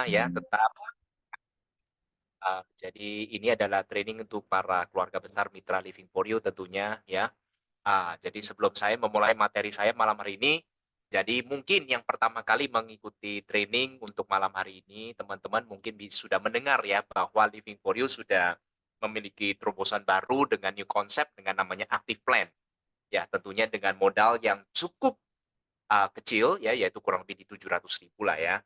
ya tetap jadi ini adalah training untuk para keluarga besar mitra Living for You tentunya ya. Jadi sebelum saya memulai materi saya malam hari ini, jadi mungkin yang pertama kali mengikuti training untuk malam hari ini, teman-teman mungkin sudah mendengar ya bahwa Living for You sudah memiliki terobosan baru dengan new concept dengan namanya Active Plan. Ya, tentunya dengan modal yang cukup kecil ya, yaitu kurang lebih di 700.000 lah ya.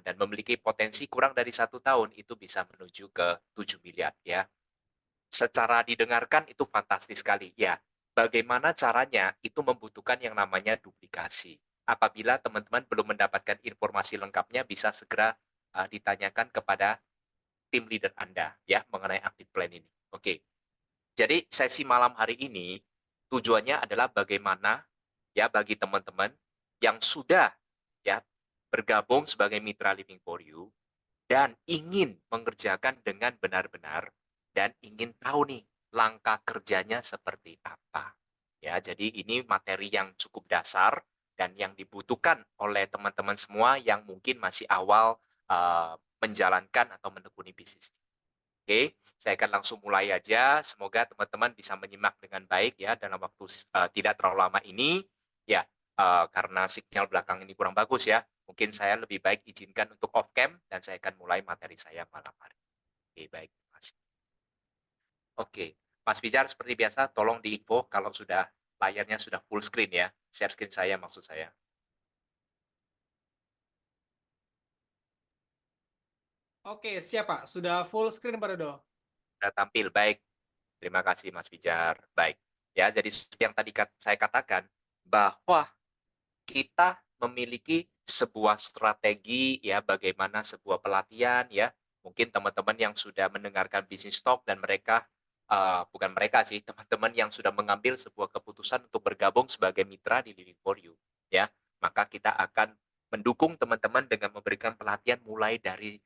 Dan memiliki potensi kurang dari 1 tahun itu bisa menuju ke 7 miliar ya. Secara didengarkan itu fantastis sekali, ya. Bagaimana caranya? Itu membutuhkan yang namanya duplikasi. Apabila teman-teman belum mendapatkan informasi lengkapnya, bisa segera ditanyakan kepada tim leader Anda ya mengenai active plan ini. Oke. Jadi sesi malam hari ini tujuannya adalah bagaimana ya bagi teman-teman yang sudah ya bergabung sebagai mitra Living for You dan ingin mengerjakan dengan benar-benar dan ingin tahu nih langkah kerjanya seperti apa. Ya, jadi ini materi yang cukup dasar dan yang dibutuhkan oleh teman-teman semua yang mungkin masih awal menjalankan atau menekuni bisnis. Oke, saya akan langsung mulai aja. Semoga teman-teman bisa menyimak dengan baik ya dalam waktu tidak terlalu lama ini. Ya, karena sinyal belakang ini kurang bagus ya. Mungkin saya lebih baik izinkan untuk off cam dan saya akan mulai materi saya malam hari. Oke, baik. Terima kasih. Oke, Mas Bijar seperti biasa tolong diinfo kalau sudah layarnya sudah full screen ya. Share screen saya maksud saya. Oke, siap Pak. Sudah full screen Pak Dodo. Sudah tampil baik. Terima kasih Mas Bijar. Baik. Ya, jadi seperti yang tadi saya katakan bahwa kita memiliki sebuah strategi ya bagaimana sebuah pelatihan ya. Mungkin teman-teman yang sudah mendengarkan bisnis talk dan mereka bukan mereka sih, teman-teman yang sudah mengambil sebuah keputusan untuk bergabung sebagai mitra di Living for You ya. Maka kita akan mendukung teman-teman dengan memberikan pelatihan mulai dari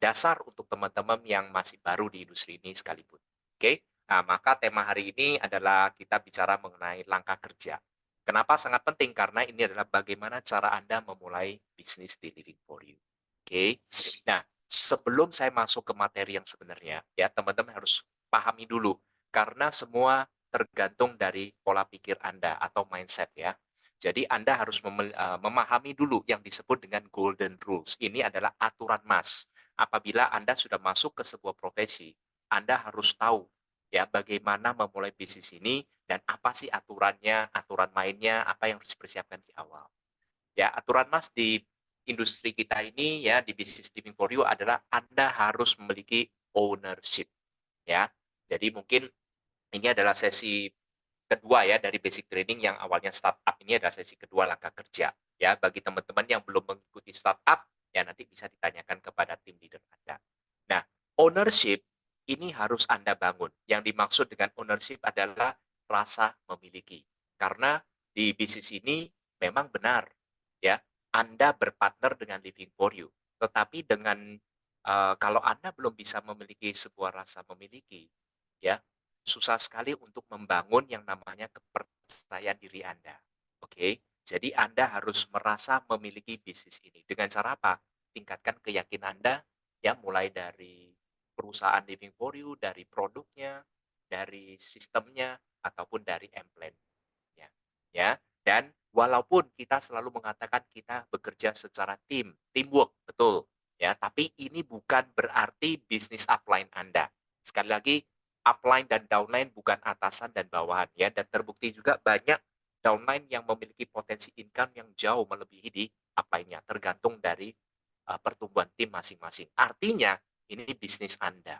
dasar untuk teman-teman yang masih baru di industri ini sekalipun. Oke. Nah, maka tema hari ini adalah kita bicara mengenai langkah kerja. Kenapa sangat penting? Karena ini adalah bagaimana cara Anda memulai bisnis di Living for You. Oke. Nah, sebelum saya masuk ke materi yang sebenarnya, ya teman-teman harus pahami dulu. Karena semua tergantung dari pola pikir Anda atau mindset ya. Jadi Anda harus memahami dulu yang disebut dengan golden rules. Ini adalah aturan emas. Apabila Anda sudah masuk ke sebuah profesi, Anda harus tahu ya bagaimana memulai bisnis ini dan apa sih aturannya, aturan mainnya, apa yang harus dipersiapkan di awal. Ya, aturan Mas di industri kita ini ya di bisnis living for you adalah Anda harus memiliki ownership ya. Jadi mungkin ini adalah sesi kedua ya dari basic training yang awalnya startup ini adalah sesi kedua langkah kerja ya bagi teman-teman yang belum mengikuti startup ya nanti bisa ditanyakan kepada tim leader Anda. Nah, ownership ini harus Anda bangun. Yang dimaksud dengan ownership adalah rasa memiliki. Karena di bisnis ini memang benar ya, Anda berpartner dengan Living for You. Tetapi dengan kalau Anda belum bisa memiliki sebuah rasa memiliki ya, susah sekali untuk membangun yang namanya kepercayaan diri Anda. Oke. Jadi Anda harus merasa memiliki bisnis ini. Dengan cara apa? Tingkatkan keyakinan Anda ya mulai dari perusahaan Living for You, dari produknya, dari sistemnya ataupun dari plan-nya. Ya. Dan walaupun kita selalu mengatakan kita bekerja secara tim, teamwork, betul. Ya, tapi ini bukan berarti bisnis upline Anda. Sekali lagi, upline dan downline bukan atasan dan bawahan ya dan terbukti juga banyak downline yang memiliki potensi income yang jauh melebihi di upline-nya tergantung dari pertumbuhan tim masing-masing. Artinya ini bisnis Anda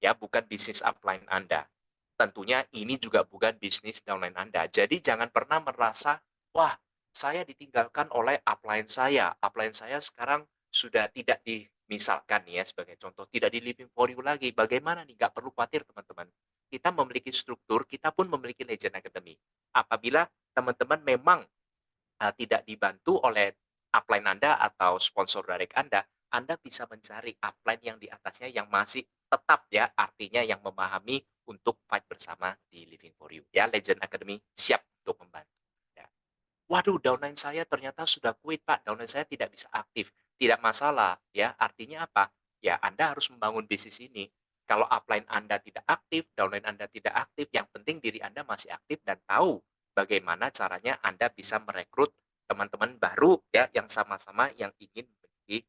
ya bukan bisnis upline Anda. Tentunya ini juga bukan bisnis downline Anda. Jadi jangan pernah merasa, wah saya ditinggalkan oleh upline saya. Upline saya sekarang sudah tidak di, misalkan nih ya sebagai contoh, tidak di Living for You lagi. Bagaimana nih? Gak perlu khawatir teman-teman. Kita memiliki struktur, kita pun memiliki Legend Academy. Apabila teman-teman memang tidak dibantu oleh upline Anda atau sponsor direct Anda bisa mencari upline yang di atasnya yang masih tetap ya, artinya yang memahami untuk fight bersama di Living for You. Ya, Legend Academy siap untuk membantu. Ya. Waduh, downline saya ternyata sudah quit, Pak. Downline saya tidak bisa aktif. tidak masalah ya. Artinya apa? Ya Anda harus membangun bisnis ini. Kalau upline Anda tidak aktif, downline Anda tidak aktif, yang penting diri Anda masih aktif dan tahu bagaimana caranya Anda bisa merekrut teman-teman baru ya yang sama-sama yang ingin memiliki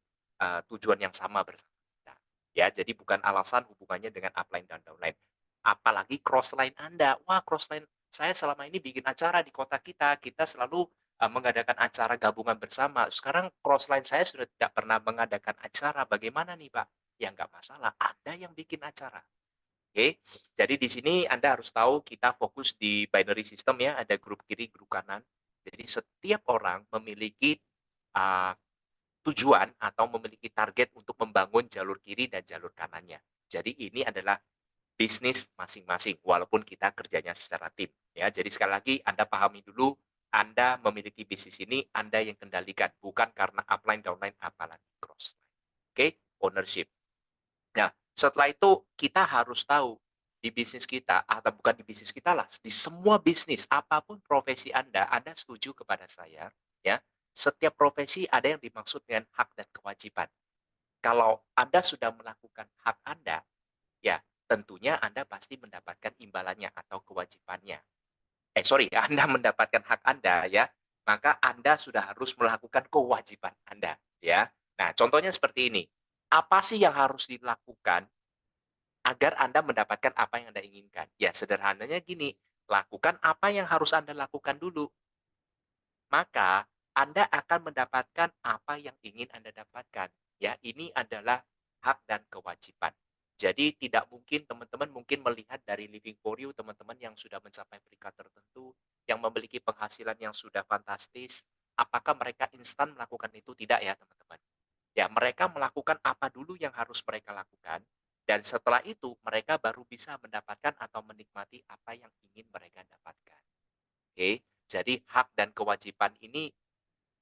tujuan yang sama bersama kita. Ya, jadi bukan alasan hubungannya dengan upline dan downline. Apalagi crossline Anda. Wah, crossline saya selama ini bikin acara di kota kita, kita selalu mengadakan acara gabungan bersama. Sekarang crossline saya sudah tidak pernah mengadakan acara. Bagaimana nih, Pak? Ya nggak masalah, Anda yang bikin acara. Oke, jadi di sini Anda harus tahu kita fokus di binary system ya, ada grup kiri, grup kanan. Jadi setiap orang memiliki uh, tujuan atau memiliki target untuk membangun jalur kiri dan jalur kanannya. Jadi ini adalah bisnis masing-masing, walaupun kita kerjanya secara tim. Ya, jadi sekali lagi Anda pahami dulu, Anda memiliki bisnis ini, Anda yang kendalikan, bukan karena upline, downline, apalagi cross. Oke, ownership. Nah, setelah itu kita harus tahu di bisnis kita atau bukan di bisnis kita lah, di semua bisnis apapun profesi Anda setuju kepada saya ya. Setiap profesi ada yang dimaksud dengan hak dan kewajiban. Kalau Anda sudah melakukan hak Anda, ya tentunya Anda pasti mendapatkan imbalannya atau kewajibannya. Sorry, Anda mendapatkan hak Anda ya, maka Anda sudah harus melakukan kewajiban Anda ya. Nah, contohnya seperti ini. Apa sih yang harus dilakukan agar Anda mendapatkan apa yang Anda inginkan? Ya, sederhananya gini, lakukan apa yang harus Anda lakukan dulu. Maka Anda akan mendapatkan apa yang ingin Anda dapatkan. Ya, ini adalah hak dan kewajiban. Jadi tidak mungkin teman-teman mungkin melihat dari Living for You teman-teman yang sudah mencapai peringkat tertentu, yang memiliki penghasilan yang sudah fantastis, apakah mereka instan melakukan itu? Tidak ya, teman-teman. Ya, mereka melakukan apa dulu yang harus mereka lakukan, dan setelah itu mereka baru bisa mendapatkan atau menikmati apa yang ingin mereka dapatkan. Oke, jadi hak dan kewajiban ini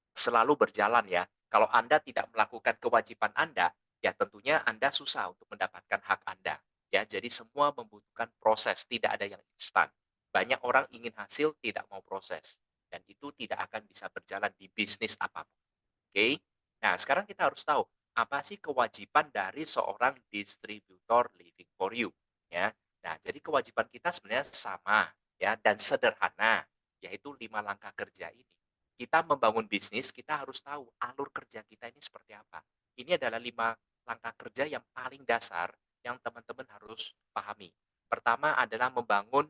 selalu berjalan ya. Kalau Anda tidak melakukan kewajiban Anda, ya tentunya Anda susah untuk mendapatkan hak Anda. Ya, jadi semua membutuhkan proses, tidak ada yang instan. Banyak orang ingin hasil, tidak mau proses. Dan itu tidak akan bisa berjalan di bisnis apapun. Oke. Nah, sekarang kita harus tahu, apa sih kewajiban dari seorang distributor Living for You, ya. Nah, jadi kewajiban kita sebenarnya sama, ya, dan sederhana, yaitu 5 langkah kerja ini. Kita membangun bisnis, kita harus tahu alur kerja kita ini seperti apa. Ini adalah 5 langkah kerja yang paling dasar yang teman-teman harus pahami. Pertama adalah membangun,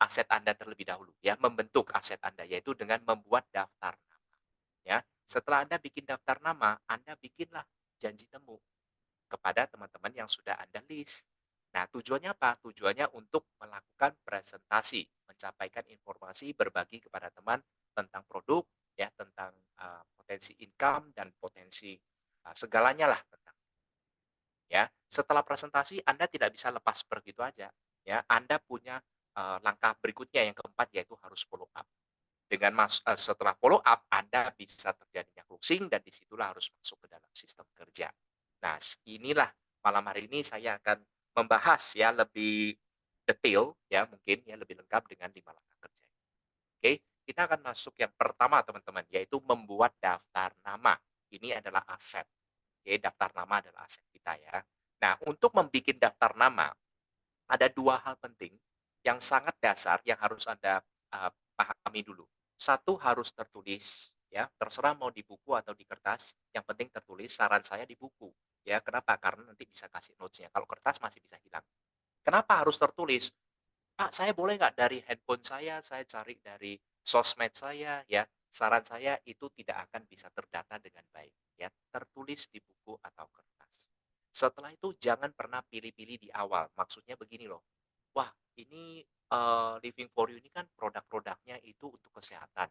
aset Anda terlebih dahulu, ya, membentuk aset Anda, yaitu dengan membuat daftar nama, ya. Setelah Anda bikin daftar nama, Anda bikinlah janji temu kepada teman-teman yang sudah Anda list. Nah, tujuannya apa? Tujuannya untuk melakukan presentasi, mencapaikan informasi, berbagi kepada teman tentang produk, ya, tentang potensi income dan potensi segalanya lah tentang ya. Setelah presentasi Anda tidak bisa lepas begitu aja, ya. Anda punya langkah berikutnya yang keempat yaitu harus follow up. Setelah follow up, Anda bisa terjadinya closing dan disitulah harus masuk ke dalam sistem kerja. Nah, inilah malam hari ini saya akan membahas ya lebih detail ya mungkin ya lebih lengkap dengan 5 langkah kerja. Oke, kita akan masuk yang pertama teman-teman yaitu membuat daftar nama. Ini adalah aset. Oke, daftar nama adalah aset kita ya. Nah, untuk membuat daftar nama ada 2 hal penting yang sangat dasar yang harus Anda, pahami dulu. Satu harus tertulis, ya, terserah mau di buku atau di kertas, yang penting tertulis, saran saya di buku, ya. Kenapa? Karena nanti bisa kasih notes-nya, kalau kertas masih bisa hilang. Kenapa harus tertulis? "Pak, saya boleh nggak dari handphone saya cari dari sosmed saya," ya. Saran saya itu tidak akan bisa terdata dengan baik, ya. Tertulis di buku atau kertas. Setelah itu jangan pernah pilih-pilih di awal, maksudnya begini loh, "Wah, ini, Living for You ini kan produk-produknya itu untuk kesehatan.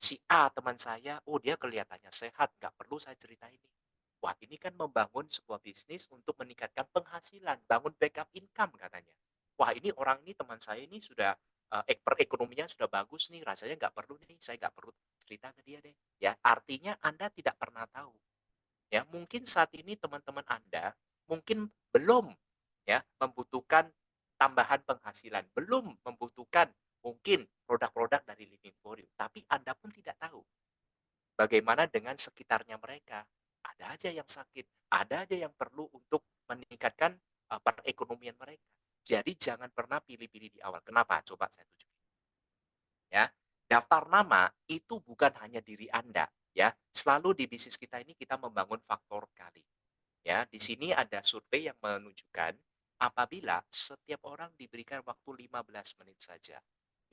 Si A teman saya, oh dia kelihatannya sehat, nggak perlu saya cerita ini. Wah, ini kan membangun sebuah bisnis untuk meningkatkan penghasilan, bangun backup income," katanya. Wah, ini orang ini teman saya ini sudah, perekonomiannya sudah bagus nih, rasanya nggak perlu nih, saya nggak perlu cerita ke dia deh. Ya, artinya Anda tidak pernah tahu. Ya, mungkin saat ini teman-teman Anda mungkin belum ya membutuhkan tambahan penghasilan, belum membutuhkan mungkin produk-produk dari Living for You, tapi Anda pun tidak tahu bagaimana dengan sekitarnya mereka. ada aja yang sakit, ada aja yang perlu untuk meningkatkan perekonomian mereka. Jadi jangan pernah pilih-pilih di awal. Kenapa? Coba saya tunjukin ya. Daftar nama itu bukan hanya diri Anda ya. Selalu di bisnis kita ini kita membangun faktor kali. Ya, di sini ada survei yang menunjukkan apabila setiap orang diberikan waktu 15 menit saja,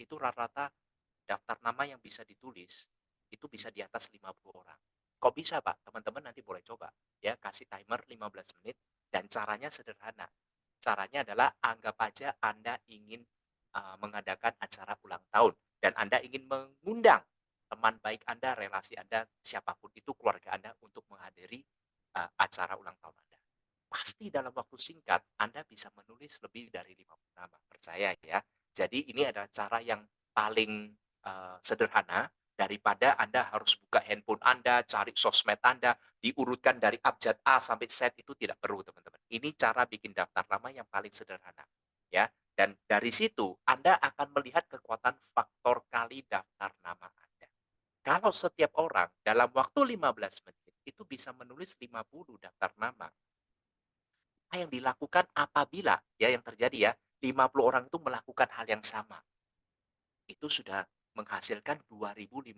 itu rata-rata daftar nama yang bisa ditulis itu bisa di atas 50 orang. Kok bisa, Pak? Teman-teman nanti boleh coba ya, kasih timer 15 menit dan caranya sederhana. Caranya adalah anggap aja Anda ingin mengadakan acara ulang tahun dan Anda ingin mengundang teman baik Anda, relasi Anda, siapapun itu keluarga Anda untuk menghadiri acara ulang tahun Anda. Pasti dalam waktu singkat Anda bisa menulis lebih dari 50 nama, percaya ya. Jadi ini adalah cara yang paling sederhana daripada Anda harus buka handphone Anda, cari sosmed Anda, diurutkan dari abjad A sampai Z itu tidak perlu teman-teman. Ini cara bikin daftar nama yang paling sederhana ya. Dan dari situ Anda akan melihat kekuatan faktor kali daftar nama Anda. Kalau setiap orang dalam waktu 15 menit itu bisa menulis 50 daftar nama, apa yang dilakukan apabila ya yang terjadi ya 50 orang itu melakukan hal yang sama, itu sudah menghasilkan 2.550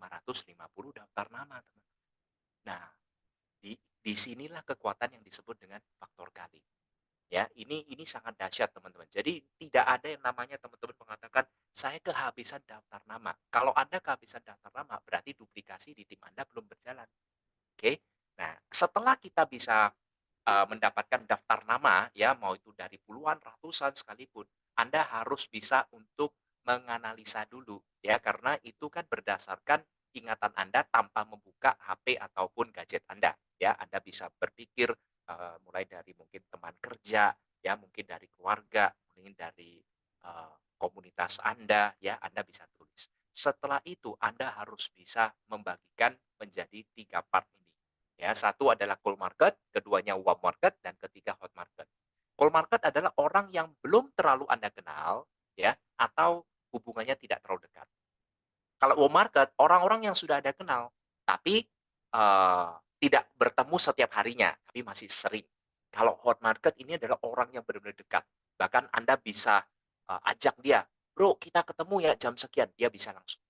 daftar nama, teman. Nah, di sinilah kekuatan yang disebut dengan faktor kali. Ya, ini sangat dahsyat, teman-teman. Jadi tidak ada yang namanya teman-teman mengatakan, "Saya kehabisan daftar nama." Kalau Anda kehabisan daftar nama, berarti duplikasi di tim Anda belum berjalan, oke? Nah, setelah kita bisa mendapatkan daftar nama ya, mau itu dari puluhan, ratusan sekalipun, Anda harus bisa untuk menganalisa dulu ya, karena itu kan berdasarkan ingatan Anda tanpa membuka HP ataupun gadget Anda ya. Anda bisa berpikir mulai dari mungkin teman kerja ya, mungkin dari keluarga, mungkin dari komunitas Anda ya, Anda bisa tulis. Setelah itu Anda harus bisa membagikan menjadi 3 part ini. Ya, satu adalah cold market, keduanya warm market, dan ketiga hot market. Cold market adalah orang yang belum terlalu Anda kenal, ya, atau hubungannya tidak terlalu dekat. Kalau warm market, orang-orang yang sudah Anda kenal, tapi tidak bertemu setiap harinya, tapi masih sering. Kalau hot market ini adalah orang yang benar-benar dekat. Bahkan Anda bisa ajak dia, bro kita ketemu ya jam sekian, dia bisa langsung.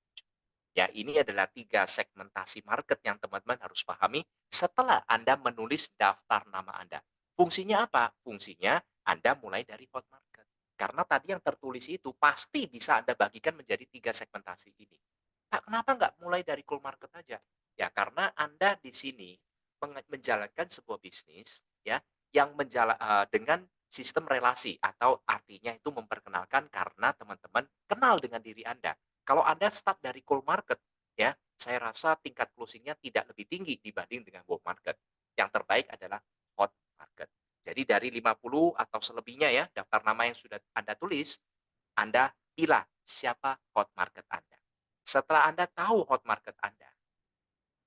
Ya, ini adalah 3 segmentasi market yang teman-teman harus pahami setelah Anda menulis daftar nama Anda. Fungsinya apa? Fungsinya Anda mulai dari hot market. Karena tadi yang tertulis itu pasti bisa Anda bagikan menjadi 3 segmentasi ini. Pak, kenapa nggak mulai dari cold market aja? Ya, karena Anda di sini menjalankan sebuah bisnis ya yang dengan sistem relasi atau artinya itu memperkenalkan karena teman-teman kenal dengan diri Anda. Kalau Anda start dari cold market, ya, saya rasa tingkat closing-nya tidak lebih tinggi dibanding dengan warm market. Yang terbaik adalah hot market. Jadi dari 50 atau selebihnya ya, daftar nama yang sudah Anda tulis, Anda pilih siapa hot market Anda. Setelah Anda tahu hot market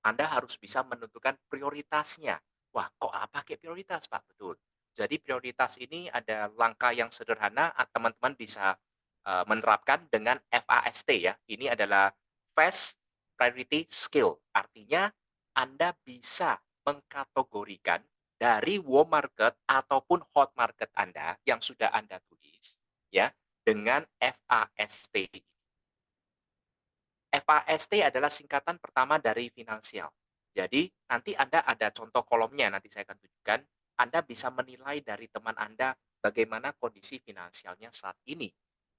Anda harus bisa menentukan prioritasnya. Wah, kok pakai prioritas, Pak? Betul. Jadi prioritas ini ada langkah yang sederhana, teman-teman bisa menerapkan dengan FAST ya. Ini adalah Fast Priority Skill. Artinya Anda bisa mengkategorikan dari warm market ataupun hot market Anda yang sudah Anda tulis ya dengan FAST. FAST adalah singkatan pertama dari finansial. Jadi nanti Anda ada contoh kolomnya, nanti saya akan tunjukkan. Anda bisa menilai dari teman Anda bagaimana kondisi finansialnya saat ini.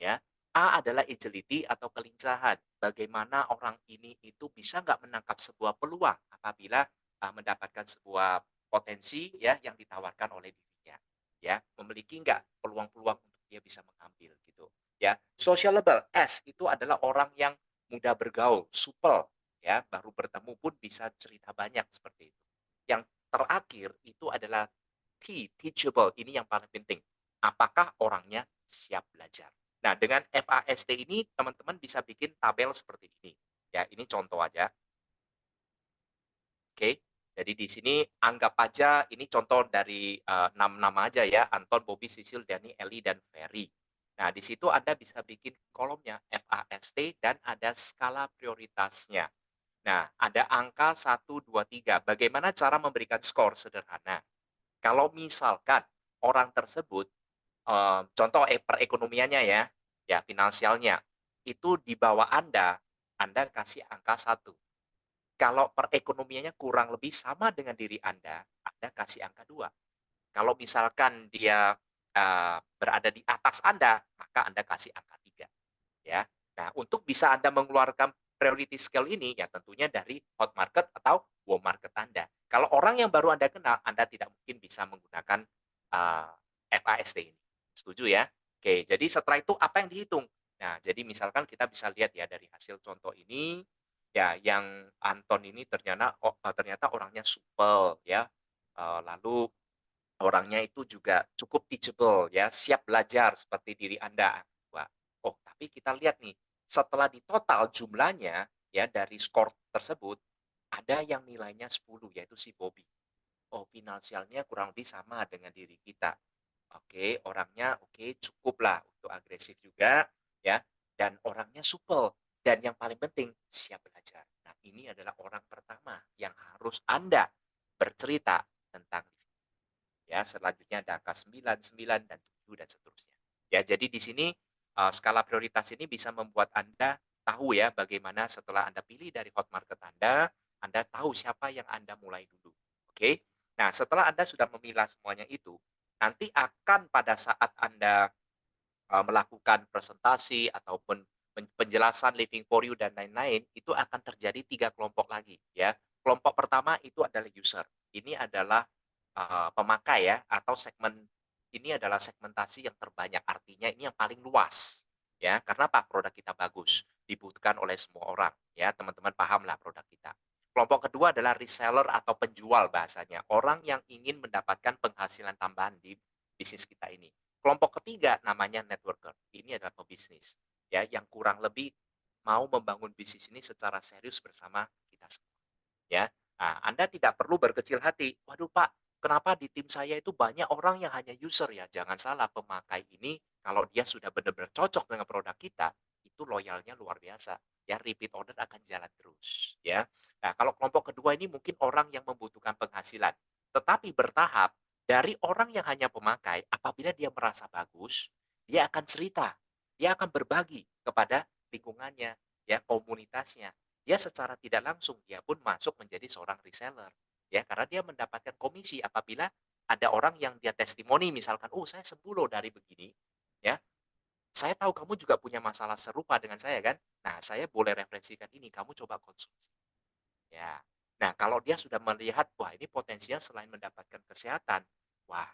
Ya, A adalah agility atau kelincahan. Bagaimana orang ini itu bisa nggak menangkap sebuah peluang apabila mendapatkan sebuah potensi ya yang ditawarkan oleh dirinya. Ya, memiliki nggak peluang-peluang untuk dia bisa mengambil gitu. Ya, sociable S itu adalah orang yang mudah bergaul, supel, ya, baru bertemu pun bisa cerita banyak seperti itu. Yang terakhir itu adalah teachable, ini yang paling penting. Apakah orangnya siap belajar? Nah, dengan FAST ini teman-teman bisa bikin tabel seperti ini. Ya, ini contoh aja. Oke. Jadi di sini anggap aja ini contoh dari 6 nama aja ya, Anton, Bobby, Sisil, Dani, Eli, dan Ferry. Nah, di situ Anda bisa bikin kolomnya FAST dan ada skala prioritasnya. Nah, ada angka 1, 2, 3. Bagaimana cara memberikan skor sederhana? Kalau misalkan orang tersebut, contoh perekonomiannya ya, ya finansialnya, itu di bawah Anda kasih angka 1. Kalau perekonomiannya kurang lebih sama dengan diri Anda kasih angka 2. Kalau misalkan dia, berada di atas maka Anda kasih angka 3. Ya. Nah, untuk bisa Anda mengeluarkan priority scale ini, ya tentunya dari hot market atau warm market Anda. Kalau orang yang baru Anda kenal, Anda tidak mungkin bisa menggunakan, eee, FAST ini. Setuju ya? Oke, jadi setelah itu apa yang dihitung? Nah, jadi misalkan kita bisa lihat ya dari hasil contoh ini, ya yang Anton ini ternyata orangnya supel ya, lalu orangnya itu juga cukup teachable ya, siap belajar seperti diri Anda. Wah, oh tapi kita lihat nih, setelah ditotal jumlahnya ya dari skor tersebut, ada yang nilainya 10 yaitu si Bobby. Oh, finansialnya kurang lebih sama dengan diri kita. Oke, orangnya oke, cukuplah untuk agresif juga ya, dan orangnya supel dan yang paling penting siap belajar. Nah, ini adalah orang pertama yang harus Anda bercerita tentang ya, selanjutnya ada angka 9, 9, dan 7 dan seterusnya. Ya, jadi di sini, skala prioritas ini bisa membuat Anda tahu ya, bagaimana setelah Anda pilih dari hot market Anda tahu siapa yang Anda mulai dulu, oke? Nah, setelah Anda sudah memilah semuanya itu, nanti akan pada saat Anda melakukan presentasi ataupun penjelasan living for you dan lain-lain, itu akan terjadi 3 kelompok lagi ya. Kelompok pertama itu adalah user. Ini adalah, pemakai ya atau ini adalah segmentasi yang terbanyak, artinya ini yang paling luas ya. Karena apa? Produk kita bagus, dibutuhkan oleh semua orang ya, teman-teman pahamlah produk kita. Kelompok kedua adalah reseller atau penjual bahasanya, orang yang ingin mendapatkan penghasilan tambahan di bisnis kita ini. Kelompok ketiga namanya networker. Ini adalah pebisnis, ya, yang kurang lebih mau membangun bisnis ini secara serius bersama kita semua, ya. Nah, Anda tidak perlu berkecil hati, "Waduh Pak, kenapa di tim saya itu banyak orang yang hanya user ya?" Jangan salah, pemakai ini kalau dia sudah benar-benar cocok dengan produk kita, itu loyalnya luar biasa, ya, repeat order akan jalan terus, ya. Nah, kalau kelompok kedua ini mungkin orang yang membutuhkan penghasilan, tetapi bertahap. Dari orang yang hanya pemakai, apabila dia merasa bagus, dia akan cerita, dia akan berbagi kepada lingkungannya, ya, komunitasnya. Dia secara tidak langsung dia pun masuk menjadi seorang reseller, ya, karena dia mendapatkan komisi apabila ada orang yang dia testimoni misalkan, "Oh, saya sembuh loh dari begini," ya. "Saya tahu kamu juga punya masalah serupa dengan saya kan? Nah, saya boleh referensikan ini, kamu coba konsumsi." Ya. Nah, kalau dia sudah melihat, wah ini potensinya selain mendapatkan kesehatan, wah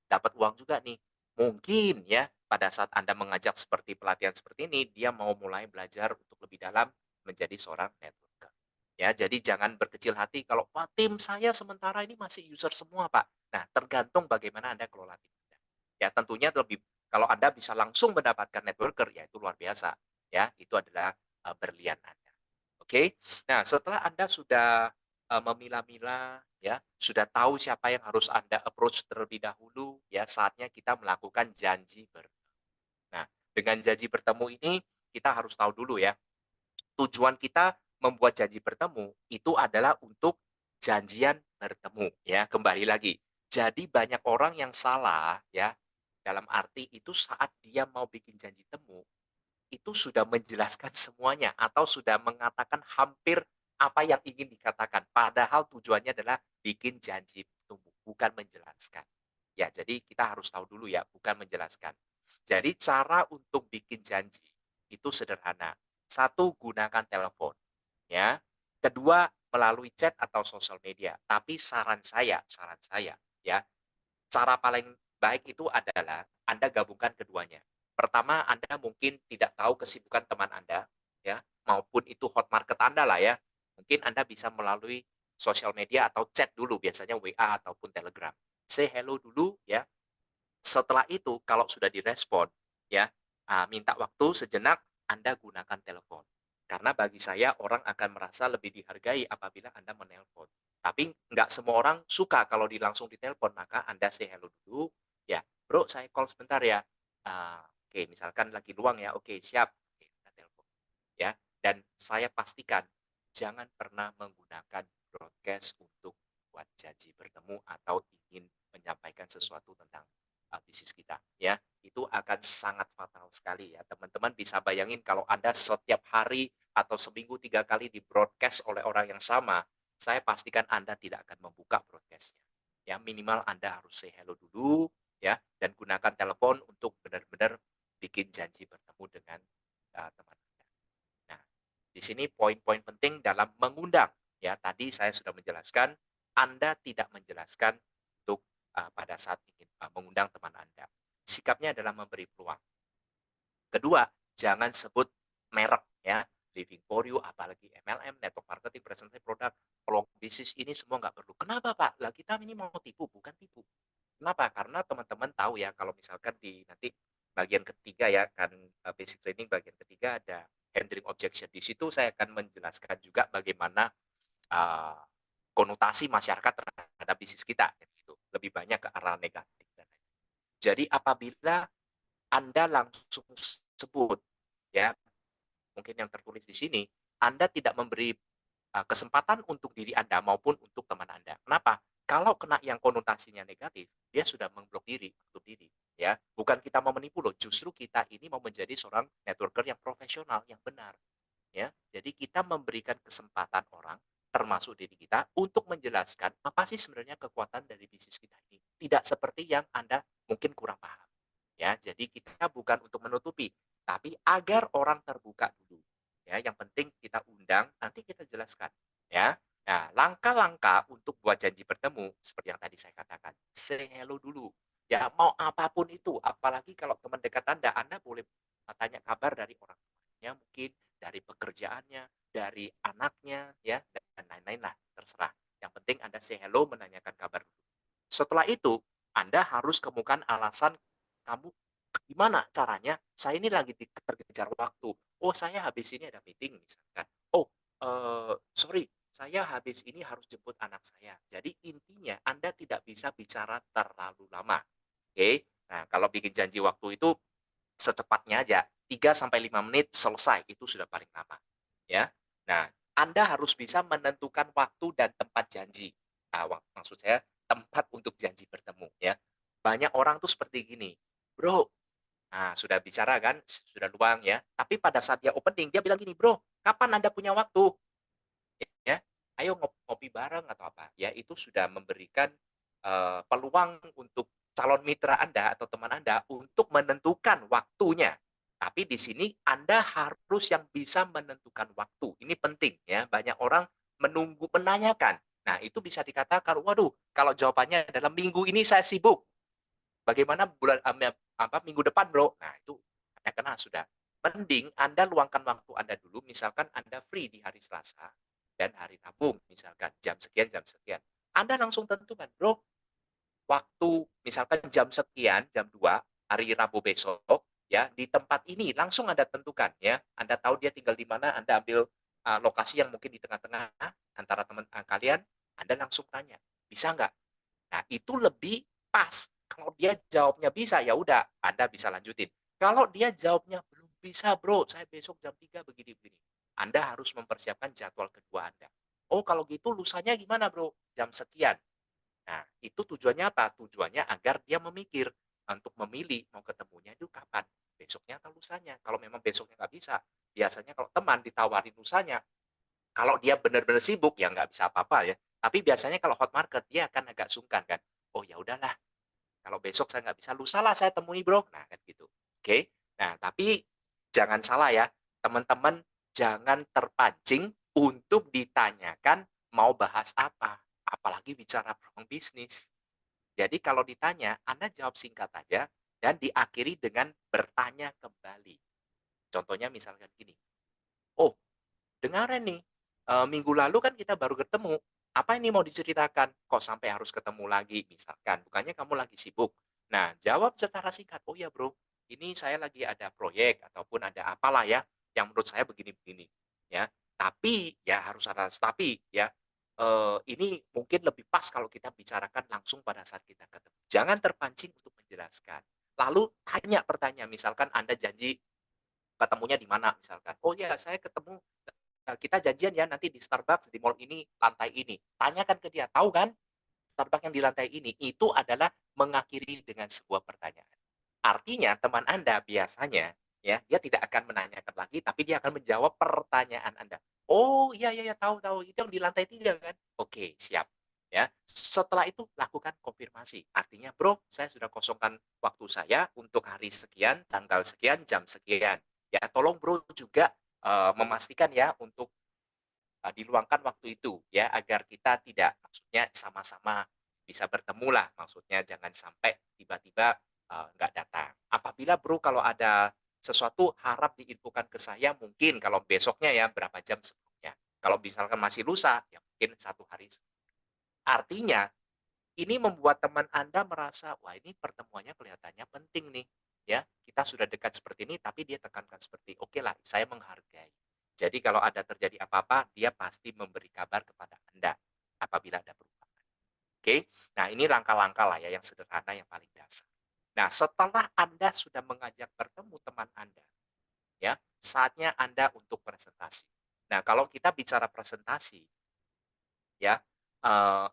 dapat uang juga nih. Mungkin ya, pada saat Anda mengajak seperti pelatihan seperti ini, dia mau mulai belajar untuk lebih dalam menjadi seorang networker. Ya, jadi jangan berkecil hati kalau, "Wah, tim saya sementara ini masih user semua, Pak." Nah, tergantung bagaimana Anda kelola tim Anda. Ya, tentunya lebih kalau Anda bisa langsung mendapatkan networker, ya itu luar biasa. Ya, itu adalah berlian Anda. Oke. Nah, setelah Anda sudah memilah-milah, ya, sudah tahu siapa yang harus Anda approach terlebih dahulu, ya, saatnya kita melakukan janji Nah, dengan janji bertemu ini, kita harus tahu dulu ya, tujuan kita membuat janji bertemu itu adalah untuk janjian bertemu, ya, kembali lagi. Jadi banyak orang yang salah, ya, dalam arti itu saat dia mau bikin janji temu, itu sudah menjelaskan semuanya atau sudah mengatakan hampir apa yang ingin dikatakan. Padahal tujuannya adalah bikin janji tumbuh, bukan menjelaskan. Ya, jadi kita harus tahu dulu ya, bukan menjelaskan. Jadi cara untuk bikin janji itu sederhana. Satu, gunakan telepon. Ya. Kedua, melalui chat atau sosial media. Tapi saran saya, ya, cara paling baik itu adalah Anda gabungkan keduanya. Pertama, Anda mungkin tidak tahu kesibukan teman Anda, ya, maupun itu hot market Anda lah ya. Mungkin Anda bisa melalui sosial media atau chat dulu, biasanya WA ataupun Telegram. Say hello dulu ya. Setelah itu kalau sudah direspon, ya, minta waktu sejenak, Anda gunakan telepon. Karena bagi saya orang akan merasa lebih dihargai apabila Anda menelpon. Tapi nggak semua orang suka kalau langsung ditelepon, maka Anda say hello dulu, ya, "Bro, saya call sebentar ya." Oke, misalkan lagi luang ya, "Oke, siap." Oke, Anda telepon, ya. Dan saya pastikan jangan pernah menggunakan broadcast untuk buat janji bertemu atau ingin menyampaikan sesuatu tentang bisnis kita, ya. Itu akan sangat fatal sekali ya. Teman-teman bisa bayangin kalau Anda setiap hari atau seminggu 3 kali di-broadcast oleh orang yang sama, saya pastikan Anda tidak akan membuka broadcast-nya. Ya, minimal Anda harus say hello dulu, ya, dan gunakan telepon untuk benar-benar bikin janji bertemu dengan teman Anda. Nah, di sini poin-poin penting dalam mengundang, ya. Tadi saya sudah menjelaskan, Anda tidak menjelaskan untuk pada saat ingin mengundang teman Anda. Sikapnya adalah memberi peluang. Kedua, jangan sebut merek ya. Living for you, apalagi MLM, network marketing, presentasi produk, peluang bisnis ini semua nggak perlu. Kenapa Pak? Lah kita ini mau tipu, bukan tipu. Kenapa? Karena teman-teman tahu ya kalau misalkan di nanti bagian ketiga ya kan basic training bagian ketiga ada handling objection. Di situ saya akan menjelaskan juga bagaimana uh, konotasi masyarakat terhadap bisnis kita gitu. Lebih banyak ke arah negatif dan lain. Jadi apabila Anda langsung sebut ya, mungkin yang tertulis di sini, Anda tidak memberi kesempatan untuk diri Anda maupun untuk teman Anda. Kenapa? Kalau kena yang konotasinya negatif, dia sudah memblok diri, tutup diri, ya. Bukan kita mau menipu loh, justru kita ini mau menjadi seorang networker yang profesional, yang benar, ya. Jadi kita memberikan kesempatan orang, termasuk diri kita, untuk menjelaskan apa sih sebenarnya kekuatan dari bisnis kita ini. Tidak seperti yang Anda mungkin kurang paham. Ya, jadi kita bukan untuk menutupi, tapi agar orang terbuka dulu. Ya, yang penting kita undang, nanti kita jelaskan. Ya, nah langkah-langkah untuk buat janji bertemu seperti yang tadi saya katakan, say hello dulu. Ya, mau apapun itu, apalagi kalau teman dekat Anda boleh tanya kabar dari orang tuanya mungkin, dari pekerjaannya, dari anaknya, ya, dan lain-lain lah, terserah. Yang penting Anda say hello, menanyakan kabar dulu. Setelah itu, Anda harus kemukakan alasan kamu gimana caranya? Saya ini lagi terkejar waktu. Oh, saya habis ini ada meeting misalkan. Oh, sorry, saya habis ini harus jemput anak saya. Jadi intinya Anda tidak bisa bicara terlalu lama. Oke. Nah, kalau bikin janji waktu itu secepatnya aja 3 sampai 5 menit selesai, itu sudah paling lama, ya. Nah, Anda harus bisa menentukan waktu dan tempat janji. Maksud saya tempat untuk janji bertemu, ya. Banyak orang tuh seperti gini, "Bro," nah sudah bicara kan, sudah luang ya, tapi pada saat dia opening dia bilang gini, "Bro, kapan Anda punya waktu?" Ya, "Ayo ngopi bareng," atau apa. Ya itu sudah memberikan, peluang untuk calon mitra Anda atau teman Anda untuk menentukan waktunya. Tapi di sini Anda harus yang bisa menentukan waktu, ini penting ya, banyak orang menanyakan. Nah itu bisa dikatakan, "Waduh, kalau jawabannya adalah minggu ini saya sibuk, bagaimana minggu depan Bro?" Nah itu Anda kena sudah. Mending Anda luangkan waktu Anda dulu, misalkan Anda free di hari Selasa dan hari Rabu misalkan jam sekian. Anda langsung tentukan, "Bro, waktu misalkan jam sekian, jam 2 hari Rabu besok, ya, di tempat ini," langsung Anda tentukan ya. Anda tahu dia tinggal di mana, Anda ambil, lokasi yang mungkin di tengah-tengah antara teman, kalian, Anda langsung tanya, "Bisa nggak?" Nah, itu lebih pas. Kalau dia jawabnya bisa, ya udah, Anda bisa lanjutin. Kalau dia jawabnya, "Belum bisa Bro, saya besok jam 3 begini-begini." Anda harus mempersiapkan jadwal kedua Anda. "Oh, kalau gitu lusanya gimana Bro?" "Jam sekian." Nah, itu tujuannya apa? Tujuannya agar dia memikir untuk memilih mau ketemunya itu kapan, besoknya atau lusanya. Kalau memang besoknya nggak bisa, biasanya kalau teman ditawarin lusanya, kalau dia benar-benar sibuk, ya nggak bisa apa-apa ya. Tapi biasanya kalau hot market, dia akan agak sungkan kan. "Oh ya udahlah, kalau besok saya nggak bisa, lusalah saya temui Bro." Nah kan gitu. Oke. Nah tapi jangan salah ya, teman-teman jangan terpancing untuk ditanyakan mau bahas apa. Apalagi bicara peluang bisnis. Jadi kalau ditanya, Anda jawab singkat aja dan diakhiri dengan bertanya kembali. Contohnya misalkan gini, "Oh, dengaran nih, minggu lalu kan kita baru ketemu, apa ini mau diceritakan? Kok sampai harus ketemu lagi?" Misalkan, "Bukannya kamu lagi sibuk?" Nah, jawab secara singkat, "Oh ya Bro, ini saya lagi ada proyek ataupun ada apalah ya, yang menurut saya begini-begini." Ya, tapi ya harus ada tapi ya, ini mungkin lebih pas kalau kita bicarakan langsung pada saat kita ketemu. Jangan terpancing untuk menjelaskan. Lalu tanya pertanyaan, misalkan Anda janji ketemunya di mana misalkan, "Oh ya saya ketemu kita janjian ya nanti di Starbucks di mall ini, lantai ini." Tanyakan ke dia, "Tahu kan Starbucks yang di lantai ini?" Itu adalah mengakhiri dengan sebuah pertanyaan. Artinya teman Anda biasanya ya, dia tidak akan menanyakan lagi, tapi dia akan menjawab pertanyaan Anda. "Oh, iya iya iya, tahu tahu, itu yang di lantai 3 kan?" "Oke, siap." Ya, setelah itu lakukan konfirmasi. Artinya, "Bro, saya sudah kosongkan waktu saya untuk hari sekian, tanggal sekian, jam sekian. Ya, tolong Bro juga, memastikan ya untuk diluangkan waktu itu ya, agar kita tidak maksudnya sama-sama bisa bertemu lah, maksudnya jangan sampai tiba-tiba, nggak datang. Apabila Bro kalau ada sesuatu harap diinfokan ke saya mungkin kalau besoknya ya berapa jam sebelumnya. Kalau misalkan masih lusa, ya mungkin 1 hari artinya ini membuat teman Anda merasa, "Wah ini pertemuannya kelihatannya penting nih, ya. Kita sudah dekat seperti ini, tapi dia tekankan seperti, oke lah, saya menghargai. Jadi kalau ada terjadi apa-apa, dia pasti memberi kabar kepada Anda apabila ada perubahan." Oke? Nah ini langkah-langkah lah ya yang sederhana, yang paling dasar. Nah setelah Anda sudah mengajak bertemu teman Anda, ya, saatnya Anda untuk presentasi. Nah kalau kita bicara presentasi, ya,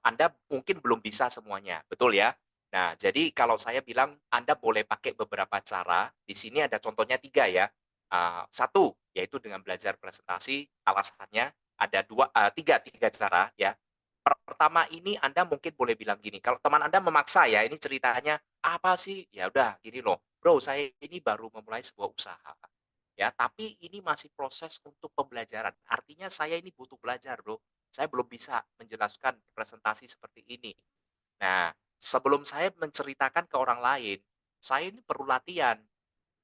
Anda mungkin belum bisa semuanya, betul ya? Nah, jadi kalau saya bilang Anda boleh pakai beberapa cara, di sini ada contohnya 3 ya. 1, yaitu dengan belajar presentasi, alasannya ada 2 3 cara ya. Pertama ini Anda mungkin boleh bilang gini, kalau teman Anda memaksa ya, ini ceritanya, "Apa sih?" Ya udah gini loh, "Bro, saya ini baru memulai sebuah usaha, ya, tapi ini masih proses untuk pembelajaran. Artinya saya ini butuh belajar, Bro. Saya belum bisa menjelaskan presentasi seperti ini. Nah, sebelum saya menceritakan ke orang lain, saya ini perlu latihan.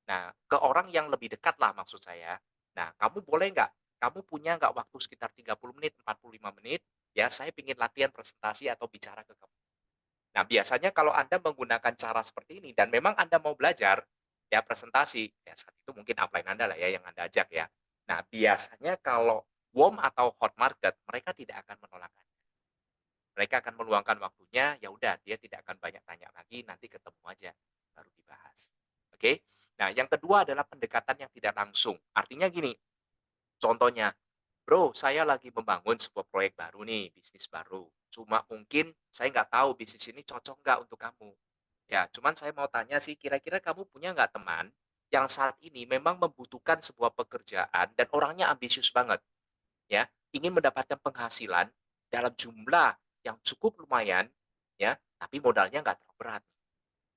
Nah, ke orang yang lebih dekat lah maksud saya. Nah, kamu boleh nggak, kamu punya nggak waktu sekitar 30 menit, 45 menit, ya saya ingin latihan presentasi atau bicara ke kamu. Nah, biasanya kalau Anda menggunakan cara seperti ini dan memang Anda mau belajar, ya presentasi, ya saat itu mungkin upline Anda lah ya yang Anda ajak ya. Nah, biasanya kalau warm atau hot market, mereka tidak akan menolak Anda. Mereka akan meluangkan waktunya, ya udah dia tidak akan banyak tanya lagi, nanti ketemu aja, baru dibahas. Oke? Nah, yang kedua adalah pendekatan yang tidak langsung. Artinya gini, contohnya, "Bro, saya lagi membangun sebuah proyek baru nih, bisnis baru. Cuma mungkin saya nggak tahu bisnis ini cocok nggak untuk kamu. Ya, cuman saya mau tanya sih, kira-kira kamu punya nggak teman yang saat ini memang membutuhkan sebuah pekerjaan dan orangnya ambisius banget, ya, ingin mendapatkan penghasilan dalam jumlah yang cukup lumayan, ya, tapi modalnya nggak terlalu berat."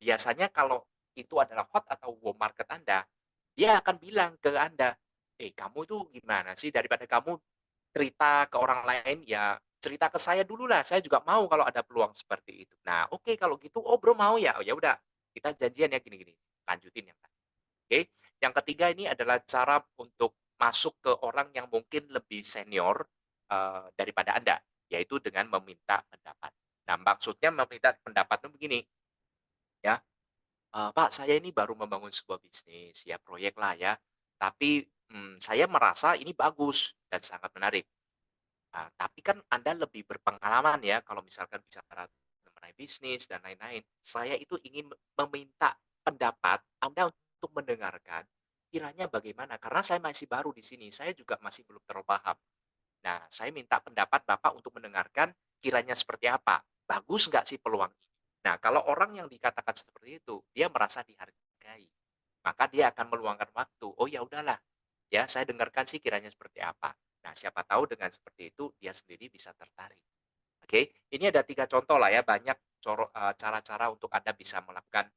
Biasanya kalau itu adalah hot atau warm market Anda, dia akan bilang ke Anda, kamu tuh gimana sih daripada kamu cerita ke orang lain, ya cerita ke saya dulu lah, saya juga mau kalau ada peluang seperti itu." Nah, oke kalau gitu, "Oh, Bro mau ya? Oh, ya udah, kita janjian ya gini gini." Lanjutin yang tadi, oke. Yang ketiga ini adalah cara untuk masuk ke orang yang mungkin lebih senior, daripada Anda, yaitu dengan meminta pendapat. Nah, maksudnya meminta pendapat itu begini, ya, "Pak, saya ini baru membangun sebuah bisnis, ya proyek lah ya, tapi, saya merasa ini bagus dan sangat menarik. Tapi kan Anda lebih berpengalaman ya kalau misalkan bicara mengenai bisnis dan lain-lain. Saya itu ingin meminta pendapat Anda untuk mendengarkan kiranya bagaimana, karena saya masih baru di sini, saya juga masih belum terlalu paham. Nah, saya minta pendapat Bapak untuk mendengarkan kiranya seperti apa, bagus nggak sih peluang ini?" Nah, kalau orang yang dikatakan seperti itu, dia merasa dihargai, maka dia akan meluangkan waktu, "Oh ya udahlah, ya saya dengarkan sih kiranya seperti apa." Nah, siapa tahu dengan seperti itu dia sendiri bisa tertarik. Oke, ini ada 3 contoh lah ya, banyak cara-cara untuk Anda bisa melakukan,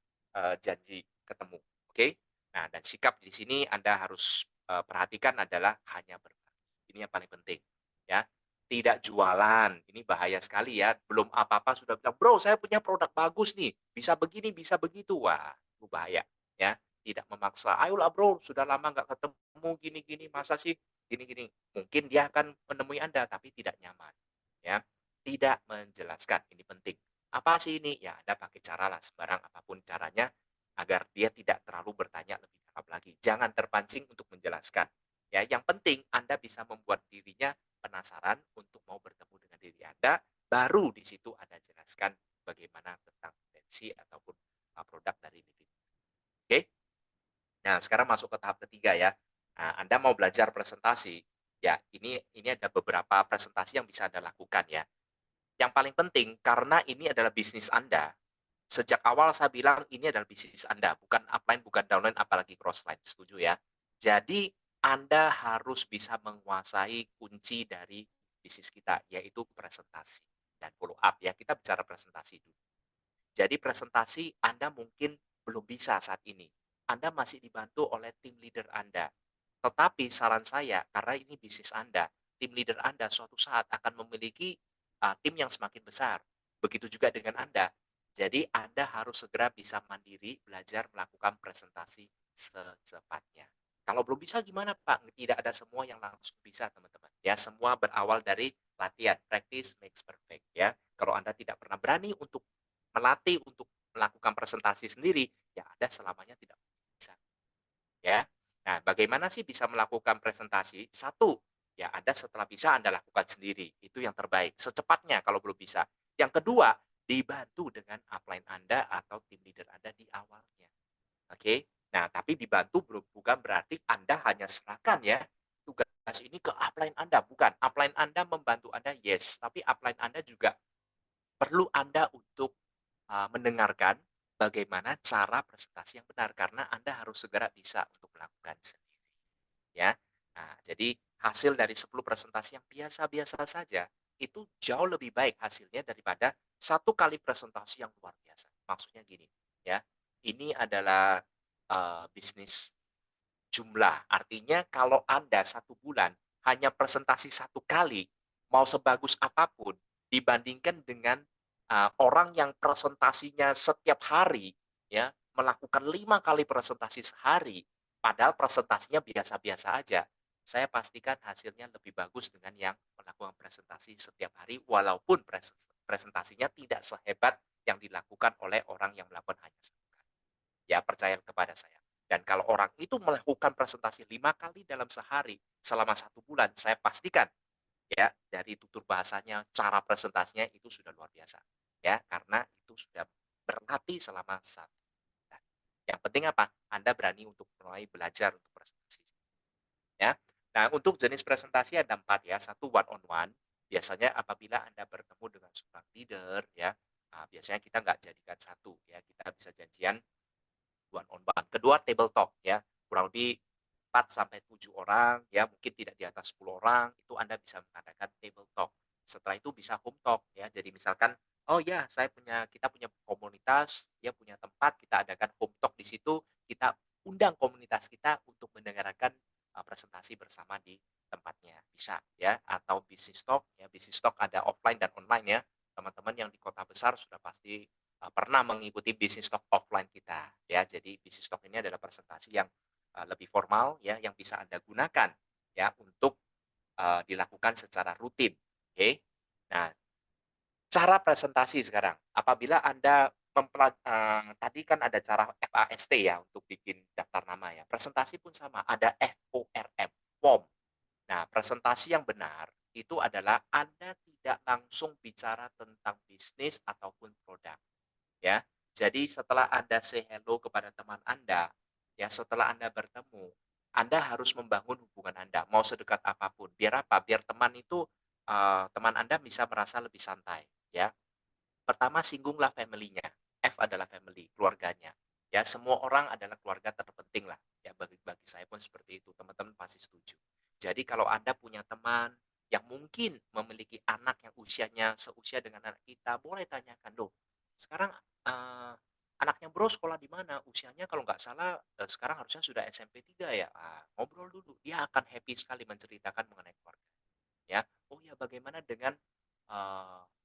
janji ketemu, oke? Nah, dan sikap di sini Anda harus, perhatikan adalah hanya berbagi. Ini yang paling penting, ya. Tidak jualan, ini bahaya sekali ya, belum apa-apa sudah bilang, "Bro, saya punya produk bagus nih, bisa begini, bisa begitu." Wah, itu bahaya, ya. Tidak memaksa, "Ayolah Bro, sudah lama nggak ketemu, gini-gini, masa sih gini-gini." Mungkin dia akan menemui Anda, tapi tidak nyaman, ya. Tidak menjelaskan, ini penting. "Apa sih ini?" Ya Anda pakai caralah sembarang apapun caranya, agar dia tidak terlalu bertanya lebih dalam lagi. Jangan terpancing untuk menjelaskan. Ya, yang penting Anda bisa membuat dirinya penasaran untuk mau bertemu dengan diri Anda, baru di situ Anda jelaskan bagaimana tentang potensi ataupun, produk dari diri. Oke? Nah, sekarang masuk ke tahap ketiga ya. Nah, Anda mau belajar presentasi. Ya, ini ada beberapa presentasi yang bisa Anda lakukan ya. Yang paling penting karena ini adalah bisnis Anda, sejak awal saya bilang ini adalah bisnis Anda, bukan upline, bukan downline, apalagi crossline, setuju ya? Jadi Anda harus bisa menguasai kunci dari bisnis kita, yaitu presentasi dan follow up ya. Kita bicara presentasi dulu. Jadi presentasi Anda mungkin belum bisa saat ini. Anda masih dibantu oleh tim leader Anda. Tetapi saran saya, karena ini bisnis Anda, tim leader Anda suatu saat akan memiliki tim yang semakin besar. Begitu juga dengan Anda. Jadi Anda harus segera bisa mandiri belajar melakukan presentasi secepatnya. Kalau belum bisa gimana Pak? Tidak ada semua yang langsung bisa teman-teman. Ya, semua berawal dari latihan. Practice makes perfect ya. Kalau Anda tidak pernah berani untuk melatih untuk melakukan presentasi sendiri, ya Anda selamanya tidak bisa, ya. Nah, bagaimana sih bisa melakukan presentasi? Satu, ya Anda setelah bisa Anda lakukan sendiri, itu yang terbaik, secepatnya kalau belum bisa. Yang kedua, dibantu dengan upline Anda atau tim leader Anda di awalnya, oke? Nah, tapi dibantu bukan berarti Anda hanya serahkan ya, tugas ini ke upline Anda, bukan. Upline Anda membantu Anda, yes, tapi upline Anda juga perlu Anda untuk mendengarkan bagaimana cara presentasi yang benar, karena Anda harus segera bisa untuk melakukan sendiri, ya. Nah, jadi hasil dari 10 presentasi yang biasa-biasa saja, itu jauh lebih baik hasilnya daripada satu kali presentasi yang luar biasa. Maksudnya gini, ya, ini adalah, bisnis jumlah. Artinya kalau Anda satu bulan hanya presentasi satu kali, mau sebagus apapun, dibandingkan dengan orang yang presentasinya setiap hari, ya, melakukan 5 kali presentasi sehari, padahal presentasinya biasa-biasa aja. Saya pastikan hasilnya lebih bagus dengan yang melakukan presentasi setiap hari, walaupun presentasinya tidak sehebat yang dilakukan oleh orang yang melakukan hanya satu kali. Ya, percaya kepada saya. Dan kalau orang itu melakukan presentasi 5 kali dalam sehari selama satu bulan, saya pastikan ya dari tutur bahasanya, cara presentasinya itu sudah luar biasa. Ya, karena itu sudah berlatih selama satu bulan. Yang penting apa? Anda berani untuk mulai belajar untuk presentasi. Ya. Nah, untuk jenis presentasi ada 4 ya. Satu one on one, biasanya apabila Anda bertemu dengan seorang leader ya, biasanya kita nggak jadikan satu ya, kita bisa janjian one on one. Kedua table talk ya, kurang lebih 4 sampai 7 orang ya, mungkin tidak di atas 10 orang, itu Anda bisa mengadakan table talk. Setelah itu bisa home talk ya. Jadi misalkan, "Oh ya, kita punya komunitas, dia punya tempat, kita adakan home talk di situ, kita undang komunitas kita untuk mendengarkan presentasi bersama di tempatnya." Bisa ya. Atau business talk ya, business talk ada offline dan online ya. Teman-teman yang di kota besar sudah pasti pernah mengikuti bisnis talk offline kita ya. Jadi bisnis talk ini adalah presentasi yang lebih formal ya, yang bisa Anda gunakan ya untuk dilakukan secara rutin. Oke. Nah, cara presentasi sekarang, apabila Anda tadi kan ada cara FAST ya untuk bikin daftar nama ya. Presentasi pun sama, ada FORM, form. Nah, presentasi yang benar itu adalah Anda tidak langsung bicara tentang bisnis ataupun produk. Ya. Jadi setelah Anda say hello kepada teman Anda, ya setelah Anda bertemu, Anda harus membangun hubungan Anda, mau sedekat apapun. Biar apa? Biar teman itu, teman Anda bisa merasa lebih santai, ya. Pertama singgunglah family-nya, F adalah family, keluarganya. Ya, semua orang adalah keluarga terpenting lah, ya bagi bagi saya pun seperti itu, teman-teman pasti setuju. Jadi kalau Anda punya teman yang mungkin memiliki anak yang usianya seusia dengan anak kita, boleh tanyakan, "Loh, sekarang, anaknya Bro sekolah di mana? Usianya kalau nggak salah, sekarang harusnya sudah SMP 3 ya?" Ngobrol dulu, dia akan happy sekali menceritakan mengenai keluarga. Ya, "Oh ya bagaimana dengan,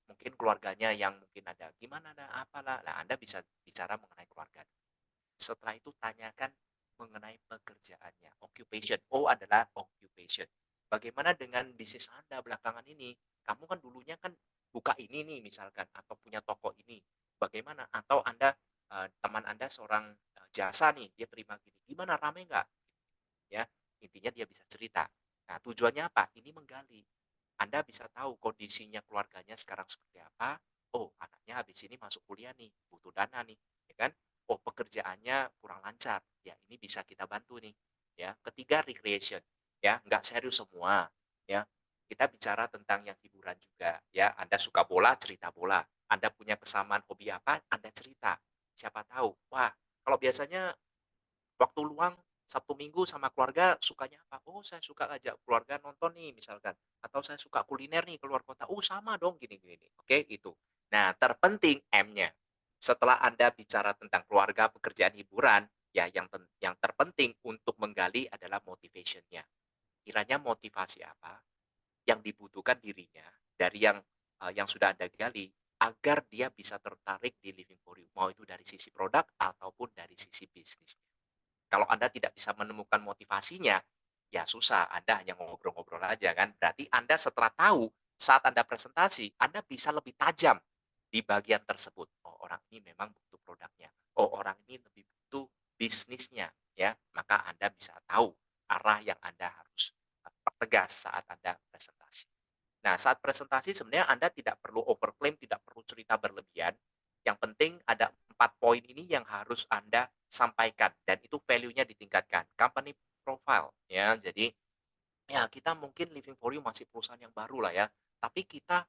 mungkin keluarganya yang mungkin ada gimana ada apalah." Nah, Anda bisa bicara mengenai keluarga. Setelah itu tanyakan mengenai pekerjaannya, occupation. O adalah occupation. "Bagaimana dengan bisnis Anda belakangan ini? Kamu kan dulunya kan buka ini nih misalkan atau punya toko ini, bagaimana?" Atau Anda, teman Anda seorang, jasa nih, dia terima gini, "Gimana rame nggak?" Ya, intinya dia bisa cerita. Nah, tujuannya apa? Ini menggali. Anda bisa tahu kondisinya keluarganya sekarang seperti apa. Oh, anaknya habis ini masuk kuliah nih, butuh dana nih, ya kan? Oh, pekerjaannya kurang lancar. Ya, ini bisa kita bantu nih. Ya, ketiga recreation. Ya, nggak serius semua. ya. Kita bicara tentang yang hiburan juga, ya. Anda suka bola, cerita bola. Anda punya kesamaan hobi apa, Anda cerita. Siapa tahu, wah, kalau biasanya waktu luang Sabtu Minggu sama keluarga sukanya apa? Oh, saya suka ngajak keluarga nonton nih misalkan, atau saya suka kuliner nih keluar kota. Oh, sama dong gini gini nih. Oke, itu. Nah, terpenting M-nya. Setelah Anda bicara tentang keluarga, pekerjaan, hiburan, ya yang terpenting untuk menggali adalah motivation-nya. Kiranya motivasi apa yang dibutuhkan dirinya dari yang sudah Anda gali agar dia bisa tertarik di Living for You, mau itu dari sisi produk ataupun dari sisi bisnis. Kalau Anda tidak bisa menemukan motivasinya, ya susah, Anda hanya ngobrol-ngobrol aja kan. Berarti Anda setelah tahu, saat Anda presentasi, Anda bisa lebih tajam di bagian tersebut. Oh, orang ini memang butuh produknya. Oh, orang ini lebih butuh bisnisnya, ya. Maka Anda bisa tahu arah yang Anda harus pertegas saat Anda presentasi. Nah, saat presentasi sebenarnya Anda tidak perlu overclaim, tidak perlu cerita berlebihan. Yang penting ada 4 poin ini yang harus Anda sampaikan dan itu value-nya ditingkatkan. Company profile ya. Jadi ya kita mungkin Living for You masih perusahaan yang baru lah ya, tapi kita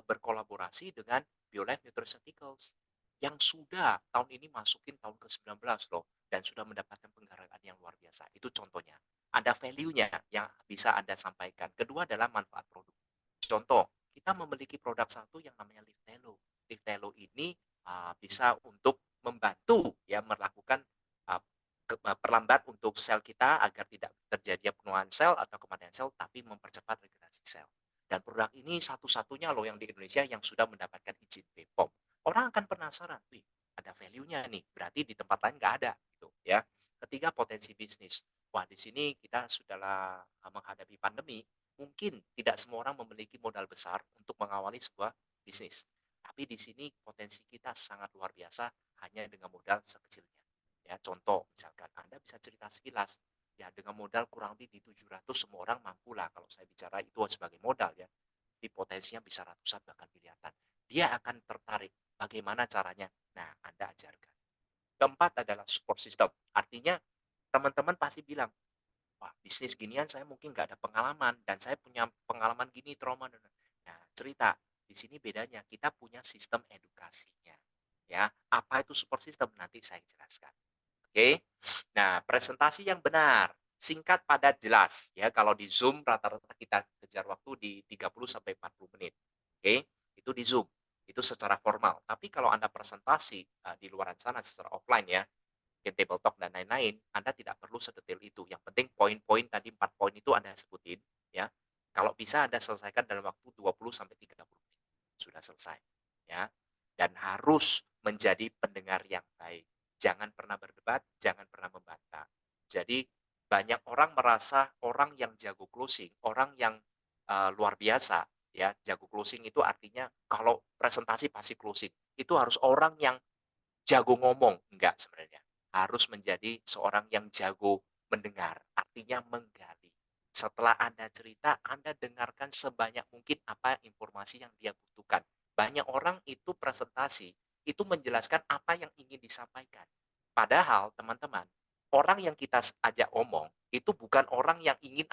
berkolaborasi dengan BioLife Nutraceuticals yang sudah tahun ini masukin tahun ke-19 loh dan sudah mendapatkan penghargaan yang luar biasa. Itu contohnya. Ada value-nya yang bisa Anda sampaikan. Kedua adalah manfaat produk. Contoh, kita memiliki produk satu yang namanya Liftelo. Liftelo ini bisa untuk membantu ya melakukan uh, perlambat untuk sel kita agar tidak terjadi penuaan sel atau kematian sel, tapi mempercepat regenerasi sel. Dan produk ini satu-satunya loh yang di Indonesia yang sudah mendapatkan izin BPOM. Orang akan penasaran, wih, ada value-nya nih, berarti di tempat lain nggak ada, gitu ya. Ketiga, potensi bisnis. Wah, di sini kita sudahlah menghadapi pandemi, mungkin tidak semua orang memiliki modal besar untuk mengawali sebuah bisnis. Tapi di sini potensi kita sangat luar biasa hanya dengan modal sekecilnya. Ya, contoh misalkan Anda bisa cerita sekilas, ya dengan modal kurang lebih di 700 semua orang mampu lah kalau saya bicara itu sebagai modal ya. Di potensinya bisa ratusan bahkan miliaran. Dia akan tertarik. Bagaimana caranya? Nah, Anda ajarkan. Keempat adalah support system. Artinya teman-teman pasti bilang, wah, bisnis ginian saya mungkin nggak ada pengalaman dan saya punya pengalaman gini trauma dan nah, cerita. Di sini bedanya kita punya sistem edukasinya. Ya, apa itu support system nanti saya jelaskan. Oke. Nah, presentasi yang benar, singkat, padat, jelas ya. Kalau di Zoom rata-rata kita kejar waktu di 30 sampai 40 menit. Oke, itu di Zoom. Itu secara formal. Tapi kalau Anda presentasi di luar sana secara offline ya, bikin table talk dan lain-lain, Anda tidak perlu sedetail itu. Yang penting poin-poin tadi 4 poin itu Anda sebutin, ya. Kalau bisa Anda selesaikan dalam waktu 20 sampai 30 menit. Sudah selesai, ya. Dan harus menjadi pendengar yang baik. Jangan pernah berdebat, jangan pernah membantah. Jadi banyak orang merasa orang yang jago closing, orang yang luar biasa, ya, jago closing itu artinya kalau presentasi pasti closing. Itu harus orang yang jago ngomong, enggak sebenarnya. Harus menjadi seorang yang jago mendengar, artinya menggali. Setelah Anda cerita, Anda dengarkan sebanyak mungkin apa informasi yang dia butuhkan. Banyak orang itu presentasi, itu menjelaskan apa yang ingin disampaikan. Padahal teman-teman, orang yang kita ajak omong, itu bukan orang yang ingin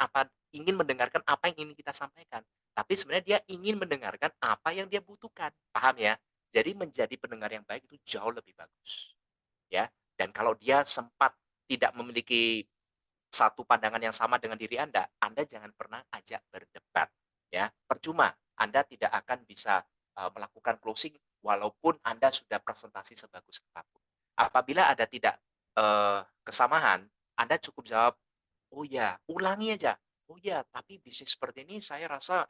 mendengarkan apa yang ingin kita sampaikan. Tapi sebenarnya dia ingin mendengarkan apa yang dia butuhkan. Paham ya? Jadi menjadi pendengar yang baik itu jauh lebih bagus, ya. Dan kalau dia sempat tidak memiliki satu pandangan yang sama dengan diri Anda jangan pernah ajak berdebat, ya. Percuma, Anda tidak akan bisa melakukan closing walaupun Anda sudah presentasi sebagus apapun. Apabila ada tidak kesamaan, Anda cukup jawab, "Oh ya," ulangi aja, "Oh ya, tapi bisnis seperti ini saya rasa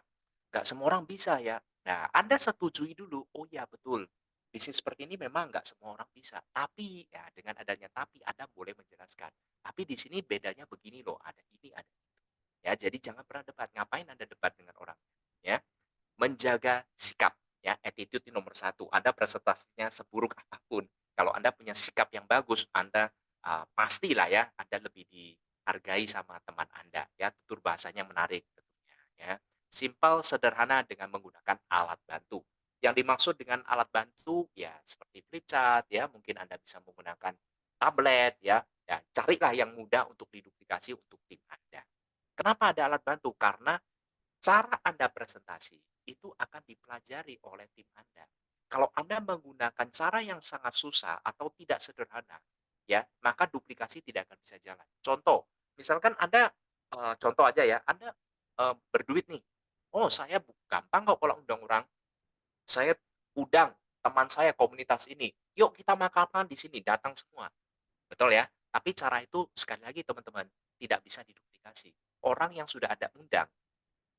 nggak semua orang bisa ya." Nah, Anda setujui dulu, "Oh ya betul, bisnis seperti ini memang nggak semua orang bisa." Tapi, ya dengan adanya tapi, Anda boleh menjelaskan, "Tapi di sini bedanya begini loh, ada ini, ada itu." Ya, jadi jangan pernah debat. Ngapain Anda debat dengan orang? Ya, menjaga sikap, ya, attitude ini nomor satu. Anda presentasinya seburuk apapun, kalau Anda punya sikap yang bagus, Anda pastilah ya, Anda lebih dihargai sama teman Anda, ya, tutur bahasanya menarik tentunya, ya. Simpel, sederhana dengan menggunakan alat bantu. Yang dimaksud dengan alat bantu, ya seperti flip chart, ya, mungkin Anda bisa menggunakan tablet, ya carilah yang mudah untuk diduplikasi untuk tim Anda. Kenapa ada alat bantu? Karena Cara Anda presentasi itu akan dipelajari oleh tim Anda. Kalau Anda menggunakan cara yang sangat susah atau tidak sederhana, ya, maka duplikasi tidak akan bisa jalan. Contoh, misalkan Anda, contoh aja ya, Anda, berduit nih, "Oh, saya gampang kok kalau undang orang. Saya undang teman saya komunitas ini, yuk kita makan-makan di sini, datang semua." Betul ya? Tapi cara itu sekali lagi teman-teman, tidak bisa diduplikasi. Orang yang sudah Anda undang,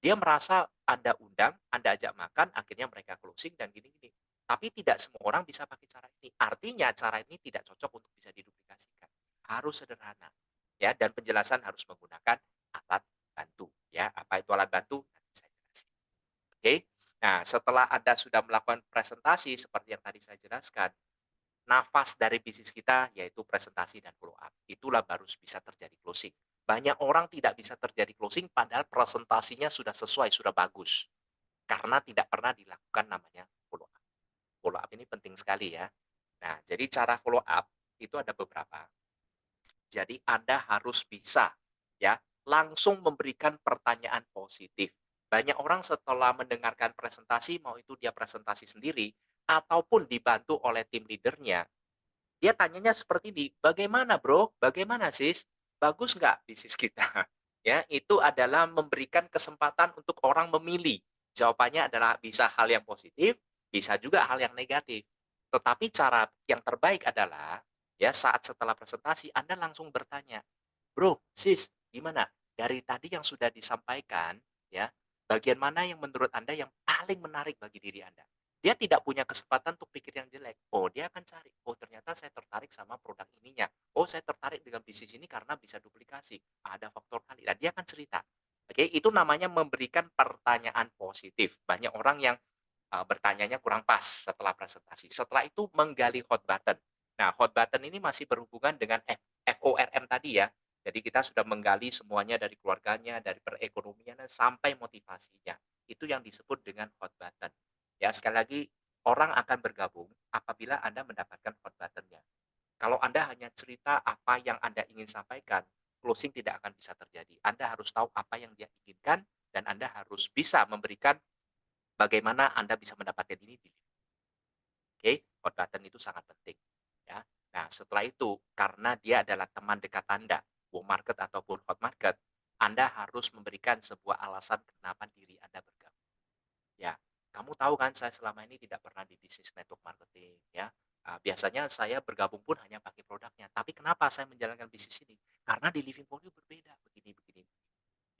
dia merasa Anda undang, Anda ajak makan, akhirnya mereka closing dan gini-gini. Tapi tidak semua orang bisa pakai cara ini. Artinya cara ini tidak cocok untuk bisa diduplikasikan. Harus sederhana. Ya, dan penjelasan harus menggunakan alat bantu. Ya, apa itu alat bantu? Nanti saya jelasin. Oke. Nah, setelah Anda sudah melakukan presentasi seperti yang tadi saya jelaskan, nafas dari bisnis kita yaitu presentasi dan follow up. Itulah baru bisa terjadi closing. Banyak orang tidak bisa terjadi closing padahal presentasinya sudah sesuai, sudah bagus. Karena tidak pernah dilakukan namanya follow up. Follow up ini penting sekali ya. Nah, jadi cara follow up itu ada beberapa. Jadi Anda harus bisa ya langsung memberikan pertanyaan positif. Banyak orang setelah mendengarkan presentasi, mau itu dia presentasi sendiri ataupun dibantu oleh tim leadernya, dia tanyanya seperti ini, "Bagaimana Bro? Bagaimana Sis? Bagus nggak bisnis kita?" Ya, itu adalah memberikan kesempatan untuk orang memilih. Jawabannya adalah bisa hal yang positif, bisa juga hal yang negatif. Tetapi cara yang terbaik adalah, ya saat setelah presentasi Anda langsung bertanya, "Bro, Sis, gimana? Dari tadi yang sudah disampaikan, ya, bagian mana yang menurut Anda yang paling menarik bagi diri Anda?" Dia tidak punya kesempatan untuk pikir yang jelek. Oh, dia akan cari, "Oh, ternyata saya tertarik sama produk ininya. Oh, saya tertarik dengan bisnis ini karena bisa duplikasi. Ada faktor kali." Dan dia akan cerita. Oke, itu namanya memberikan pertanyaan positif. Banyak orang yang bertanyanya kurang pas setelah presentasi. Setelah itu menggali hot button. Nah, hot button ini masih berhubungan dengan FORM tadi ya. Jadi kita sudah menggali semuanya dari keluarganya, dari perekonomiannya, sampai motivasinya. Itu yang disebut dengan hot button. Ya, sekali lagi, orang akan bergabung apabila Anda mendapatkan hot button-nya. Kalau Anda hanya cerita apa yang Anda ingin sampaikan, closing tidak akan bisa terjadi. Anda harus tahu apa yang dia inginkan, dan Anda harus bisa memberikan bagaimana Anda bisa mendapatkan ini di oke, hot button itu sangat penting, ya. Nah, setelah itu, karena dia adalah teman dekat Anda, warm market ataupun hot market, Anda harus memberikan sebuah alasan kenapa diri Anda bergabung. Ya, kamu tahu kan saya selama ini tidak pernah di bisnis network marketing, ya. Biasanya saya bergabung pun hanya pakai produknya, tapi kenapa saya menjalankan bisnis ini? Karena di Living For You berbeda, begini begini.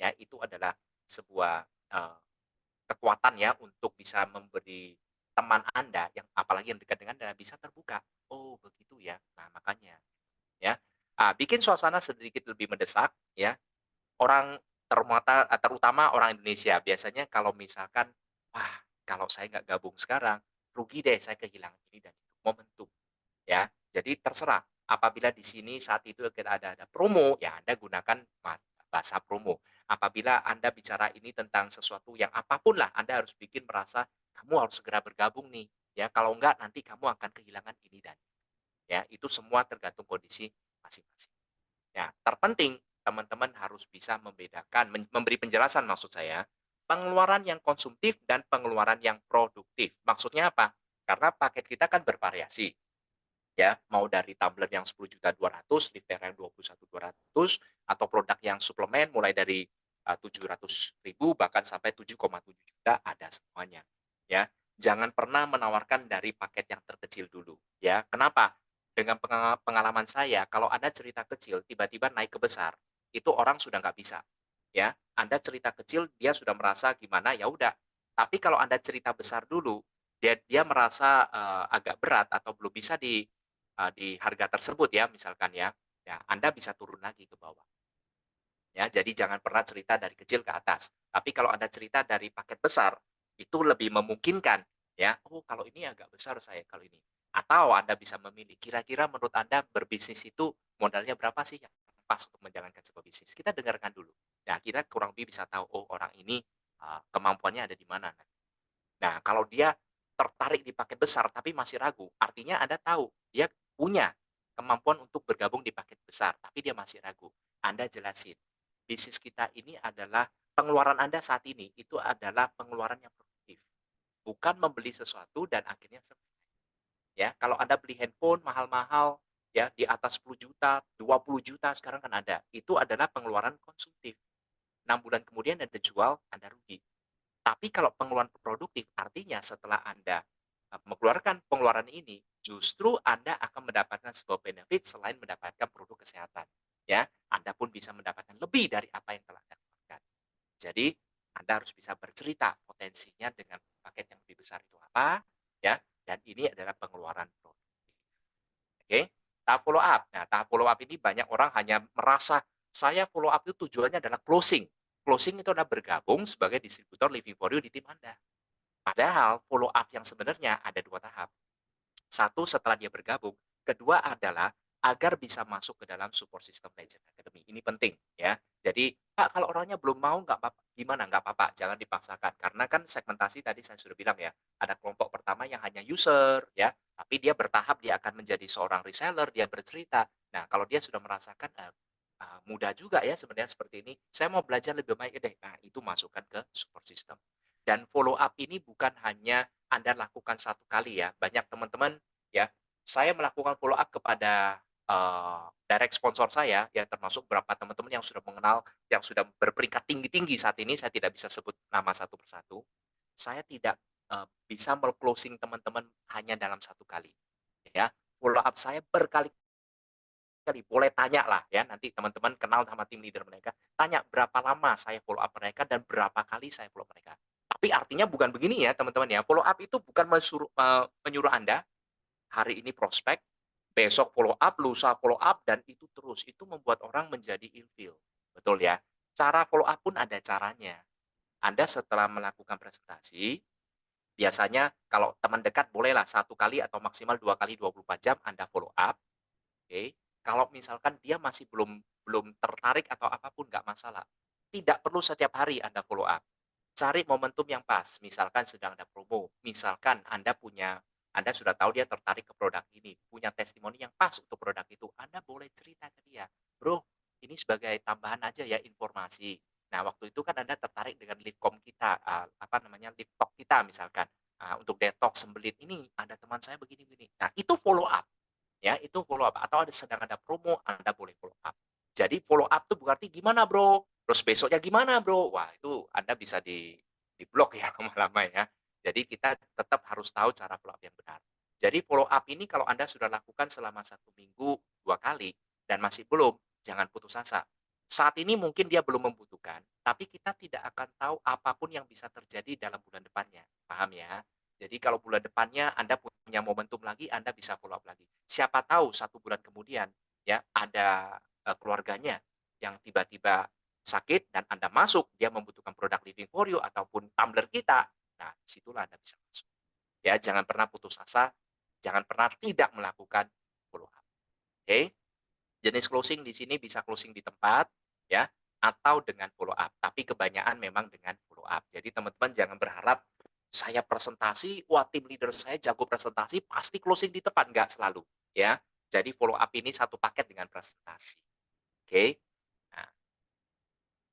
Ya, itu adalah sebuah, kekuatan ya untuk bisa memberi teman Anda yang apalagi yang dekat dengan Anda bisa terbuka. Oh begitu ya. Nah makanya ya, bikin suasana sedikit lebih mendesak ya. Orang terutama orang Indonesia biasanya kalau misalkan, "Wah kalau saya nggak gabung sekarang, rugi deh saya kehilangan ini dan itu." Momentum ya. Jadi terserah, apabila di sini saat itu kita ada promo, ya Anda gunakan bahasa promo. Apabila Anda bicara ini tentang sesuatu yang apapun lah, Anda harus bikin merasa kamu harus segera bergabung nih, ya. Kalau enggak nanti kamu akan kehilangan ini dan ya, itu semua tergantung kondisi masing-masing. Ya, terpenting teman-teman harus bisa membedakan, memberi penjelasan maksud saya, pengeluaran yang konsumtif dan pengeluaran yang produktif. Maksudnya apa? Karena paket kita kan bervariasi. Ya, mau dari tumbler yang 10.200.000, liter yang 21.200.000, atau produk yang suplemen mulai dari, 700.000 bahkan sampai 7,7 juta ada semuanya, ya. Jangan pernah menawarkan dari paket yang terkecil dulu, ya. Kenapa? Dengan pengalaman saya, kalau Anda cerita kecil tiba-tiba naik ke besar, itu orang sudah nggak bisa, ya. Anda cerita kecil, dia sudah merasa gimana, ya udah. Tapi kalau Anda cerita besar dulu, dia merasa, agak berat atau belum bisa di harga tersebut ya misalkan ya, ya Anda bisa turun lagi ke bawah. Ya, jadi jangan pernah cerita dari kecil ke atas. Tapi kalau Anda cerita dari paket besar, itu lebih memungkinkan ya. Oh, kalau ini agak besar saya kalau ini. Atau Anda bisa memilih, kira-kira menurut Anda berbisnis itu modalnya berapa sih yang pas untuk menjalankan sebuah bisnis? Kita dengarkan dulu. Nah, kita kurang lebih bisa tahu, oh orang ini kemampuannya ada di mana. Nah, kalau dia tertarik di paket besar tapi masih ragu, artinya Anda tahu dia punya kemampuan untuk bergabung di paket besar, tapi dia masih ragu. Anda jelasin, bisnis kita ini adalah pengeluaran Anda saat ini itu adalah pengeluaran yang produktif, bukan membeli sesuatu dan akhirnya ya. Kalau Anda beli handphone mahal-mahal, ya, di atas 10 juta, 20 juta sekarang kan ada. Itu adalah pengeluaran konsumtif. 6 bulan kemudian Anda jual, Anda rugi. Tapi kalau pengeluaran produktif, artinya setelah Anda, mengeluarkan pengeluaran ini, justru Anda akan mendapatkan sebuah benefit selain mendapatkan produk kesehatan, ya. Anda pun bisa mendapatkan lebih dari apa yang telah Anda keluarkan. Jadi, Anda harus bisa bercerita potensinya dengan paket yang lebih besar itu apa, ya, dan ini adalah pengeluaran produktif. Oke, tahap follow up. Nah, tahap follow up ini banyak orang hanya merasa, saya follow up itu tujuannya adalah closing. Closing itu adalah bergabung sebagai distributor Living for You di tim Anda. Padahal follow up yang sebenarnya ada 2 tahap. Satu setelah dia bergabung, kedua adalah agar bisa masuk ke dalam support system Legend Academy. Ini penting ya. Jadi, Pak kalau orangnya belum mau nggak apa gimana? Nggak apa-apa, jangan dipaksakan. Karena kan segmentasi tadi saya sudah bilang ya, ada kelompok pertama yang hanya user ya, tapi dia bertahap dia akan menjadi seorang reseller, dia bercerita. Nah, kalau dia sudah merasakan, mudah juga ya sebenarnya seperti ini, saya mau belajar lebih baik deh. Nah, itu masukkan ke support system. Dan follow up ini bukan hanya Anda lakukan satu kali ya, banyak teman-teman ya, saya melakukan follow up kepada, direct sponsor saya, ya termasuk beberapa teman-teman yang sudah mengenal, yang sudah berperingkat tinggi-tinggi saat ini, saya tidak bisa sebut nama satu persatu. Saya tidak, bisa closing teman-teman hanya dalam satu kali, ya. Follow up saya berkali-kali, boleh tanya lah ya, nanti teman-teman kenal sama tim leader mereka, tanya berapa lama saya follow up mereka dan berapa kali saya follow up mereka. Tapi artinya bukan begini ya teman-teman ya, follow up itu bukan menyuruh Anda hari ini prospek, besok follow up, lusa follow up, dan itu terus. Itu membuat orang menjadi ilfeel. Betul ya? Cara follow up pun ada caranya. Anda setelah melakukan presentasi, biasanya kalau teman dekat bolehlah satu kali atau maksimal 2 kali 24 jam Anda follow up, oke. Kalau misalkan dia masih belum belum tertarik atau apapun nggak masalah. Tidak perlu setiap hari Anda follow up. Cari momentum yang pas, misalkan sedang ada promo, misalkan Anda sudah tahu dia tertarik ke produk ini, punya testimoni yang pas untuk produk itu, Anda boleh cerita ke dia, "Bro, ini sebagai tambahan aja ya informasi. Nah, waktu itu kan Anda tertarik dengan Lipcom kita, apa namanya, Liptok kita misalkan, untuk detox sembelit ini ada teman saya begini-begini." Nah, itu follow up. Ya, itu follow up atau sedang ada promo, Anda boleh follow up. Jadi follow up tuh berarti, "Gimana Bro? Terus besoknya gimana Bro?" Wah, itu Anda bisa di-blok ya lama-lama ya. Jadi kita tetap harus tahu cara follow up yang benar. Jadi follow up ini kalau Anda sudah lakukan selama 1 minggu 2 kali dan masih belum, jangan putus asa. Saat ini mungkin dia belum membutuhkan, tapi kita tidak akan tahu apapun yang bisa terjadi dalam bulan depannya, paham ya? Jadi kalau bulan depannya Anda punya momentum lagi, Anda bisa follow up lagi. Siapa tahu 1 bulan kemudian ya ada, keluarganya yang tiba-tiba sakit dan Anda masuk, dia membutuhkan produk Living for You ataupun tumbler kita. Nah, disitulah Anda bisa masuk. Ya, jangan pernah putus asa, jangan pernah tidak melakukan follow up, oke? Jenis closing di sini bisa closing di tempat, ya, atau dengan follow up, tapi kebanyakan memang dengan follow up. Jadi teman-teman jangan berharap, saya presentasi, wah tim leader saya jago presentasi, pasti closing di tempat, enggak selalu, ya. Jadi follow up ini satu paket dengan presentasi, oke. Nah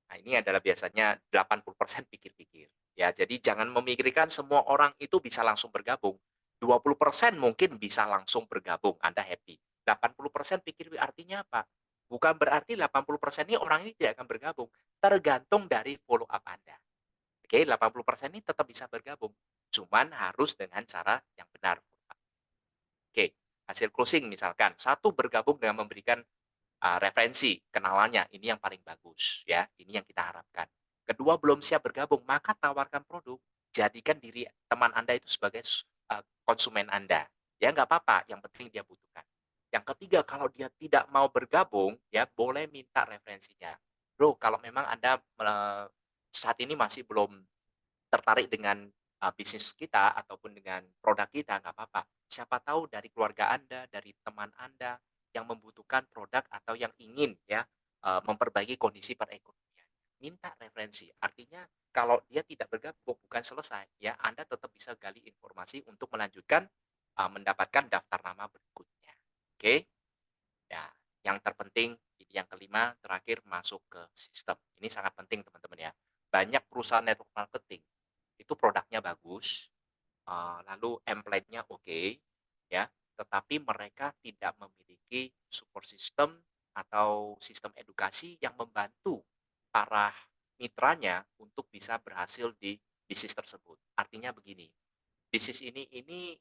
nah ini adalah biasanya 80% pikir-pikir, ya. Jadi jangan memikirkan semua orang itu bisa langsung bergabung, 20% mungkin bisa langsung bergabung, Anda happy. 80% pikir artinya apa? Bukan berarti 80% ini orang ini tidak akan bergabung, tergantung dari follow up Anda. Oke, 80% ini tetap bisa bergabung, cuman harus dengan cara yang benar. Oke, hasil closing misalkan, satu bergabung dengan memberikan, referensi, kenalannya, ini yang paling bagus ya, ini yang kita harapkan. Kedua, belum siap bergabung, maka tawarkan produk, jadikan diri teman Anda itu sebagai konsumen Anda. Ya nggak apa-apa, yang penting dia butuhkan. Yang ketiga, kalau dia tidak mau bergabung, ya boleh minta referensinya. Bro, kalau memang Anda, saat ini masih belum tertarik dengan, bisnis kita ataupun dengan produk kita, nggak apa-apa. Siapa tahu dari keluarga Anda, dari teman Anda yang membutuhkan produk atau yang ingin ya, memperbaiki kondisi perekonomian. Minta referensi, artinya kalau dia tidak bergabung bukan selesai, ya Anda tetap bisa gali informasi untuk melanjutkan, mendapatkan daftar nama berikutnya. Oke? Ya, yang terpenting ini yang kelima, terakhir masuk ke sistem. Ini sangat penting teman-teman ya. banyak perusahaan network marketing itu produknya bagus, lalu template-nya oke, ya, tetapi mereka tidak memiliki support system atau sistem edukasi yang membantu para mitranya untuk bisa berhasil di bisnis tersebut. Artinya begini, bisnis ini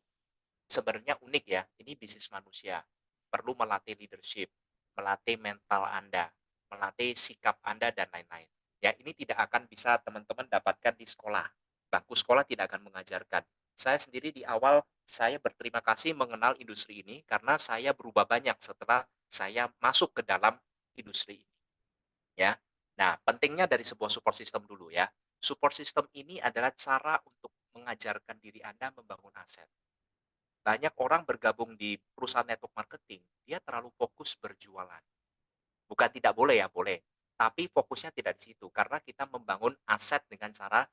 sebenarnya unik ya, ini bisnis manusia, perlu melatih leadership, melatih mental Anda, melatih sikap Anda dan lain-lain. Ya, ini tidak akan bisa teman-teman dapatkan di sekolah. Bangku sekolah tidak akan mengajarkan. Saya sendiri di awal, saya berterima kasih mengenal industri ini karena saya berubah banyak setelah saya masuk ke dalam industri ini, ya. Nah, pentingnya dari sebuah support system dulu ya. Support system ini adalah cara untuk mengajarkan diri Anda membangun aset. Banyak orang bergabung di perusahaan network marketing, dia terlalu fokus berjualan. Bukan tidak boleh ya, boleh. Tapi fokusnya tidak di situ, karena kita membangun aset dengan cara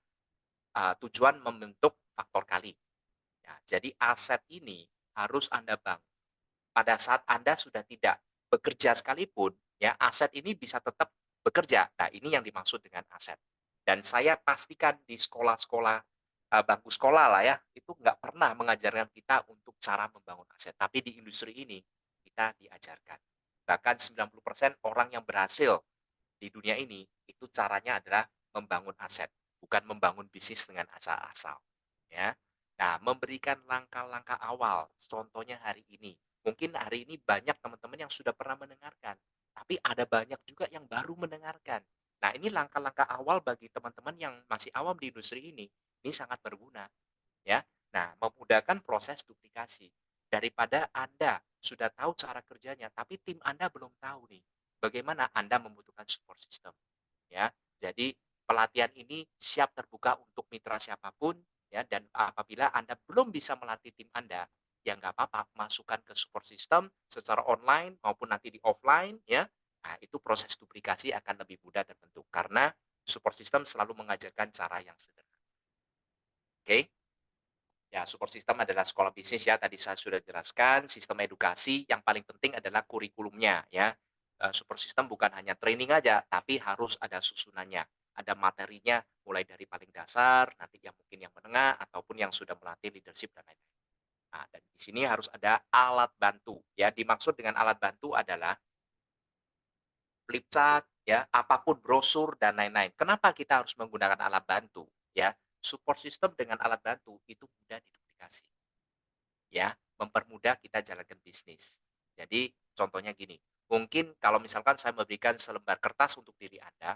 tujuan membentuk faktor kali. Ya, jadi aset ini harus Anda bangun. Pada saat Anda sudah tidak bekerja sekalipun, ya aset ini bisa tetap bekerja. Nah, ini yang dimaksud dengan aset. Dan saya pastikan di sekolah-sekolah, bangku sekolah lah ya, itu nggak pernah mengajarkan kita untuk cara membangun aset. Tapi di industri ini, kita diajarkan. Bahkan 90% orang yang berhasil di dunia ini, itu caranya adalah membangun aset, bukan membangun bisnis dengan asal-asal, ya. Nah, memberikan langkah-langkah awal, contohnya hari ini. Mungkin hari ini banyak teman-teman yang sudah pernah mendengarkan, tapi ada banyak juga yang baru mendengarkan. Nah, ini langkah-langkah awal bagi teman-teman yang masih awam di industri ini sangat berguna, ya. Nah, memudahkan proses duplikasi. Daripada Anda sudah tahu cara kerjanya, tapi tim Anda belum tahu nih, bagaimana Anda membutuhkan support system, ya. Jadi, pelatihan ini siap terbuka untuk mitra siapapun, ya, dan apabila Anda belum bisa melatih tim Anda, ya nggak apa-apa, masukkan ke support system secara online maupun nanti di offline, ya. Nah, itu proses duplikasi akan lebih mudah terbentuk, karena support system selalu mengajarkan cara yang sederhana, oke? Ya, support system adalah sekolah bisnis ya, tadi saya sudah jelaskan, sistem edukasi yang paling penting adalah kurikulumnya ya. Support system bukan hanya training aja, tapi harus ada susunannya. Ada materinya mulai dari paling dasar, nanti yang mungkin yang menengah, ataupun yang sudah melatih leadership dan lain-lain. Nah, dan di sini harus ada alat bantu. Ya, dimaksud dengan alat bantu adalah flip chart, ya, apapun brosur dan lain-lain. Kenapa kita harus menggunakan alat bantu? Ya, support system dengan alat bantu itu mudah diduplikasi. Ya, mempermudah kita jalankan bisnis. Jadi contohnya gini, mungkin kalau misalkan saya memberikan selembar kertas untuk diri Anda,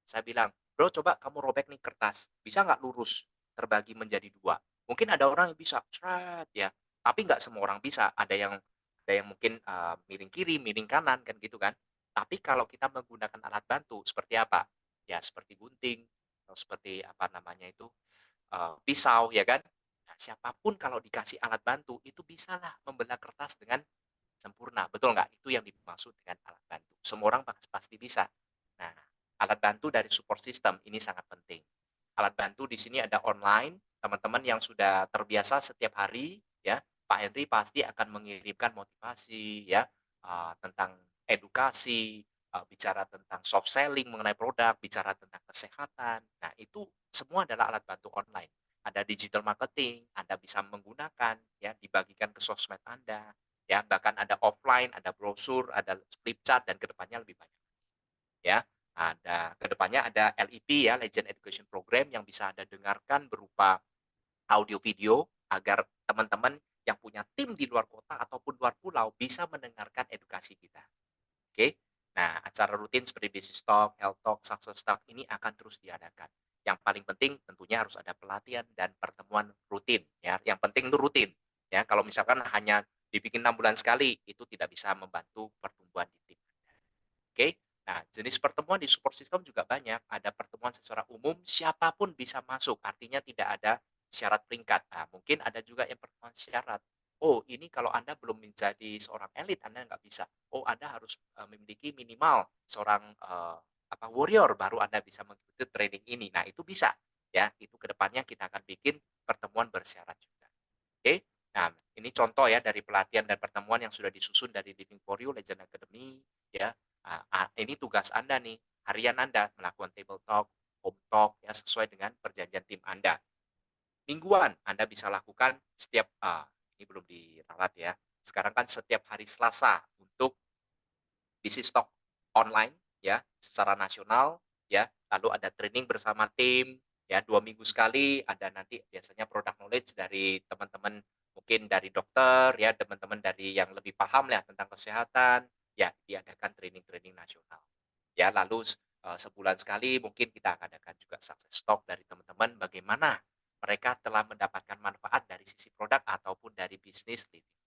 saya bilang, "Bro, coba kamu robek nih kertas, bisa nggak lurus, terbagi menjadi 2?" Mungkin ada orang yang bisa, cret ya, tapi nggak semua orang bisa. Ada yang mungkin, miring kiri, miring kanan, kan gitu kan. Tapi kalau kita menggunakan alat bantu seperti apa? Ya seperti gunting, atau seperti apa namanya itu, pisau ya kan. Nah, siapapun kalau dikasih alat bantu, itu bisalah membelah kertas dengan sempurna, betul nggak? Itu yang dimaksud dengan alat bantu. Semua orang pasti bisa. Nah, alat bantu dari support system ini sangat penting. Alat bantu di sini ada online, teman-teman yang sudah terbiasa setiap hari, ya, Pak Henry pasti akan mengirimkan motivasi, ya, tentang edukasi, bicara tentang soft selling mengenai produk, bicara tentang kesehatan. Nah, itu semua adalah alat bantu online. Ada digital marketing, Anda bisa menggunakan, ya, dibagikan ke sosmed Anda, ya, bahkan ada offline, ada brosur, ada flip chart, dan kedepannya lebih banyak, ya. Ada kedepannya ada LEP ya, Legend Education Program yang bisa Anda dengarkan berupa audio video agar teman-teman yang punya tim di luar kota ataupun luar pulau bisa mendengarkan edukasi kita. Oke. Nah, acara rutin seperti Business Talk, Health Talk, Success Talk ini akan terus diadakan. Yang paling penting tentunya harus ada pelatihan dan pertemuan rutin ya. Yang penting itu rutin ya. Kalau misalkan hanya dibikin 6 bulan sekali, itu tidak bisa membantu pertumbuhan di tim. Oke. Nah, jenis pertemuan di support system juga banyak. Ada pertemuan secara umum, siapapun bisa masuk. Artinya tidak ada syarat peringkat. Nah, mungkin ada juga yang pertemuan syarat. Oh, ini kalau Anda belum menjadi seorang elit, Anda nggak bisa. Oh, Anda harus memiliki minimal seorang warrior, baru Anda bisa mengikuti training ini. Nah, itu bisa. Ya, itu kedepannya kita akan bikin pertemuan bersyarat juga. Oke. Nah, ini contoh ya dari pelatihan dan pertemuan yang sudah disusun dari Living for You, Legend Academy, ya. Ini tugas Anda nih, harian Anda melakukan table talk, home talk ya sesuai dengan perjanjian tim Anda. Mingguan Anda bisa lakukan setiap ini belum diralat ya. Sekarang kan setiap hari Selasa untuk bisnis stock online ya secara nasional ya. Lalu ada training bersama tim ya 2 minggu sekali. Ada nanti biasanya product knowledge dari teman-teman mungkin dari dokter ya teman-teman dari yang lebih paham ya tentang kesehatan ya diadakan training-training nasional. Ya lalu sebulan sekali mungkin kita akan adakan juga success stock dari teman-teman bagaimana mereka telah mendapatkan manfaat dari sisi produk ataupun dari bisnis leading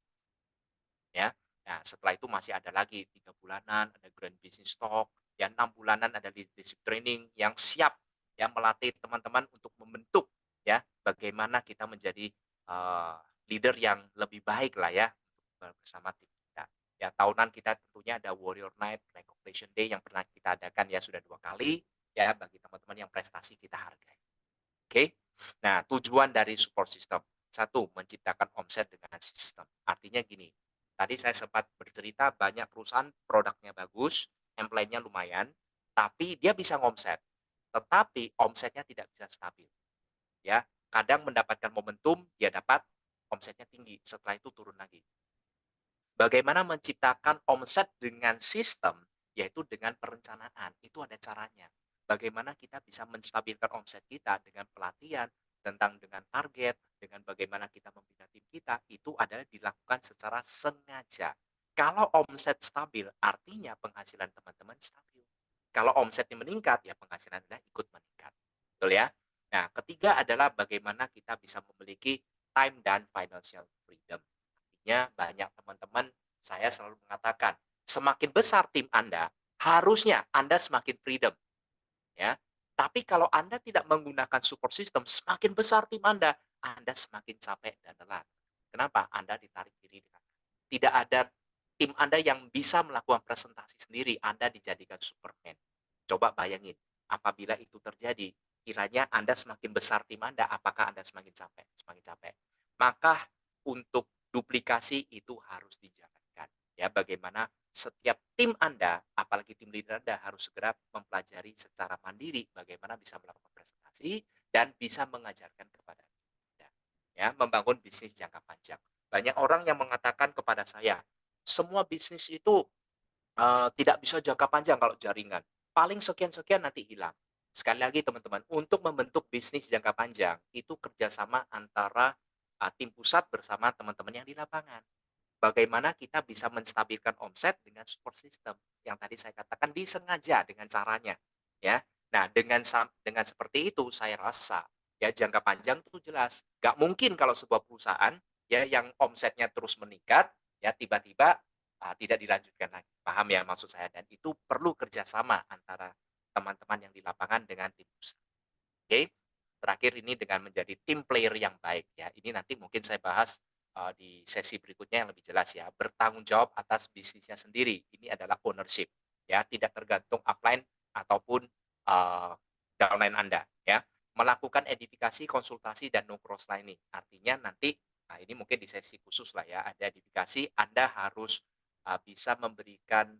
ya. Nah, setelah itu masih ada lagi 3 bulanan, ada grand business talk, ya 6 bulanan ada leadership training yang siap ya melatih teman-teman untuk membentuk ya bagaimana kita menjadi leader yang lebih baik lah ya untuk bersama tim kita. Ya tahunan kita tentunya ada Warrior Night, Recognition Day yang pernah kita adakan ya sudah 2 kali ya bagi teman-teman yang prestasi kita hargai. Oke. Nah, tujuan dari support system. Satu, menciptakan omset dengan sistem. Artinya gini, tadi saya sempat bercerita banyak perusahaan produknya bagus, employee-nya lumayan, tapi dia bisa ngomset. Tetapi omsetnya tidak bisa stabil. Ya, kadang mendapatkan momentum, dia dapat omsetnya tinggi, setelah itu turun lagi. Bagaimana menciptakan omset dengan sistem, yaitu dengan perencanaan, itu ada caranya. Bagaimana kita bisa menstabilkan omset kita dengan pelatihan, tentang dengan target, dengan bagaimana kita membina tim kita, itu adalah dilakukan secara sengaja. Kalau omset stabil, artinya penghasilan teman-teman stabil. Kalau omsetnya meningkat, ya penghasilan Anda ikut meningkat. Betul ya? Nah, ketiga adalah bagaimana kita bisa memiliki time dan financial freedom. Artinya banyak teman-teman saya selalu mengatakan, semakin besar tim Anda, harusnya Anda semakin freedom, ya. Tapi kalau Anda tidak menggunakan support system, semakin besar tim Anda semakin capek dan lelah. Kenapa? Anda ditarik kiri dan kanan. Tidak ada tim Anda yang bisa melakukan presentasi sendiri, Anda dijadikan Superman. Coba bayangin, apabila itu terjadi, kiranya Anda semakin besar tim Anda, apakah Anda semakin capek? Semakin capek. Maka untuk duplikasi itu harus dijalankan. Ya, bagaimana setiap tim Anda, apalagi tim leader Anda harus segera mempelajari secara mandiri bagaimana bisa melakukan presentasi dan bisa mengajarkan kepada Anda. Ya, membangun bisnis jangka panjang. Banyak orang yang mengatakan kepada saya, semua bisnis itu tidak bisa jangka panjang kalau jaringan. Paling sekian-sekian nanti hilang. Sekali lagi teman-teman, untuk membentuk bisnis jangka panjang, itu kerjasama antara tim pusat bersama teman-teman yang di lapangan. Bagaimana kita bisa menstabilkan omset dengan support system yang tadi saya katakan disengaja dengan caranya, ya. Nah, dengan seperti itu saya rasa ya jangka panjang itu jelas. Nggak mungkin kalau sebuah perusahaan ya yang omsetnya terus meningkat ya tiba-tiba tidak dilanjutkan lagi. Paham ya maksud saya? Dan itu perlu kerjasama antara teman-teman yang di lapangan dengan tim pusat. Oke. Terakhir ini dengan menjadi tim player yang baik ya. Ini nanti mungkin saya bahas di sesi berikutnya yang lebih jelas ya. Bertanggung jawab atas bisnisnya sendiri. Ini adalah ownership ya, tidak tergantung upline ataupun downline Anda ya. Melakukan edifikasi, konsultasi dan no cross lining. Artinya nanti ini mungkin di sesi khusus lah ya, ada edifikasi Anda harus bisa memberikan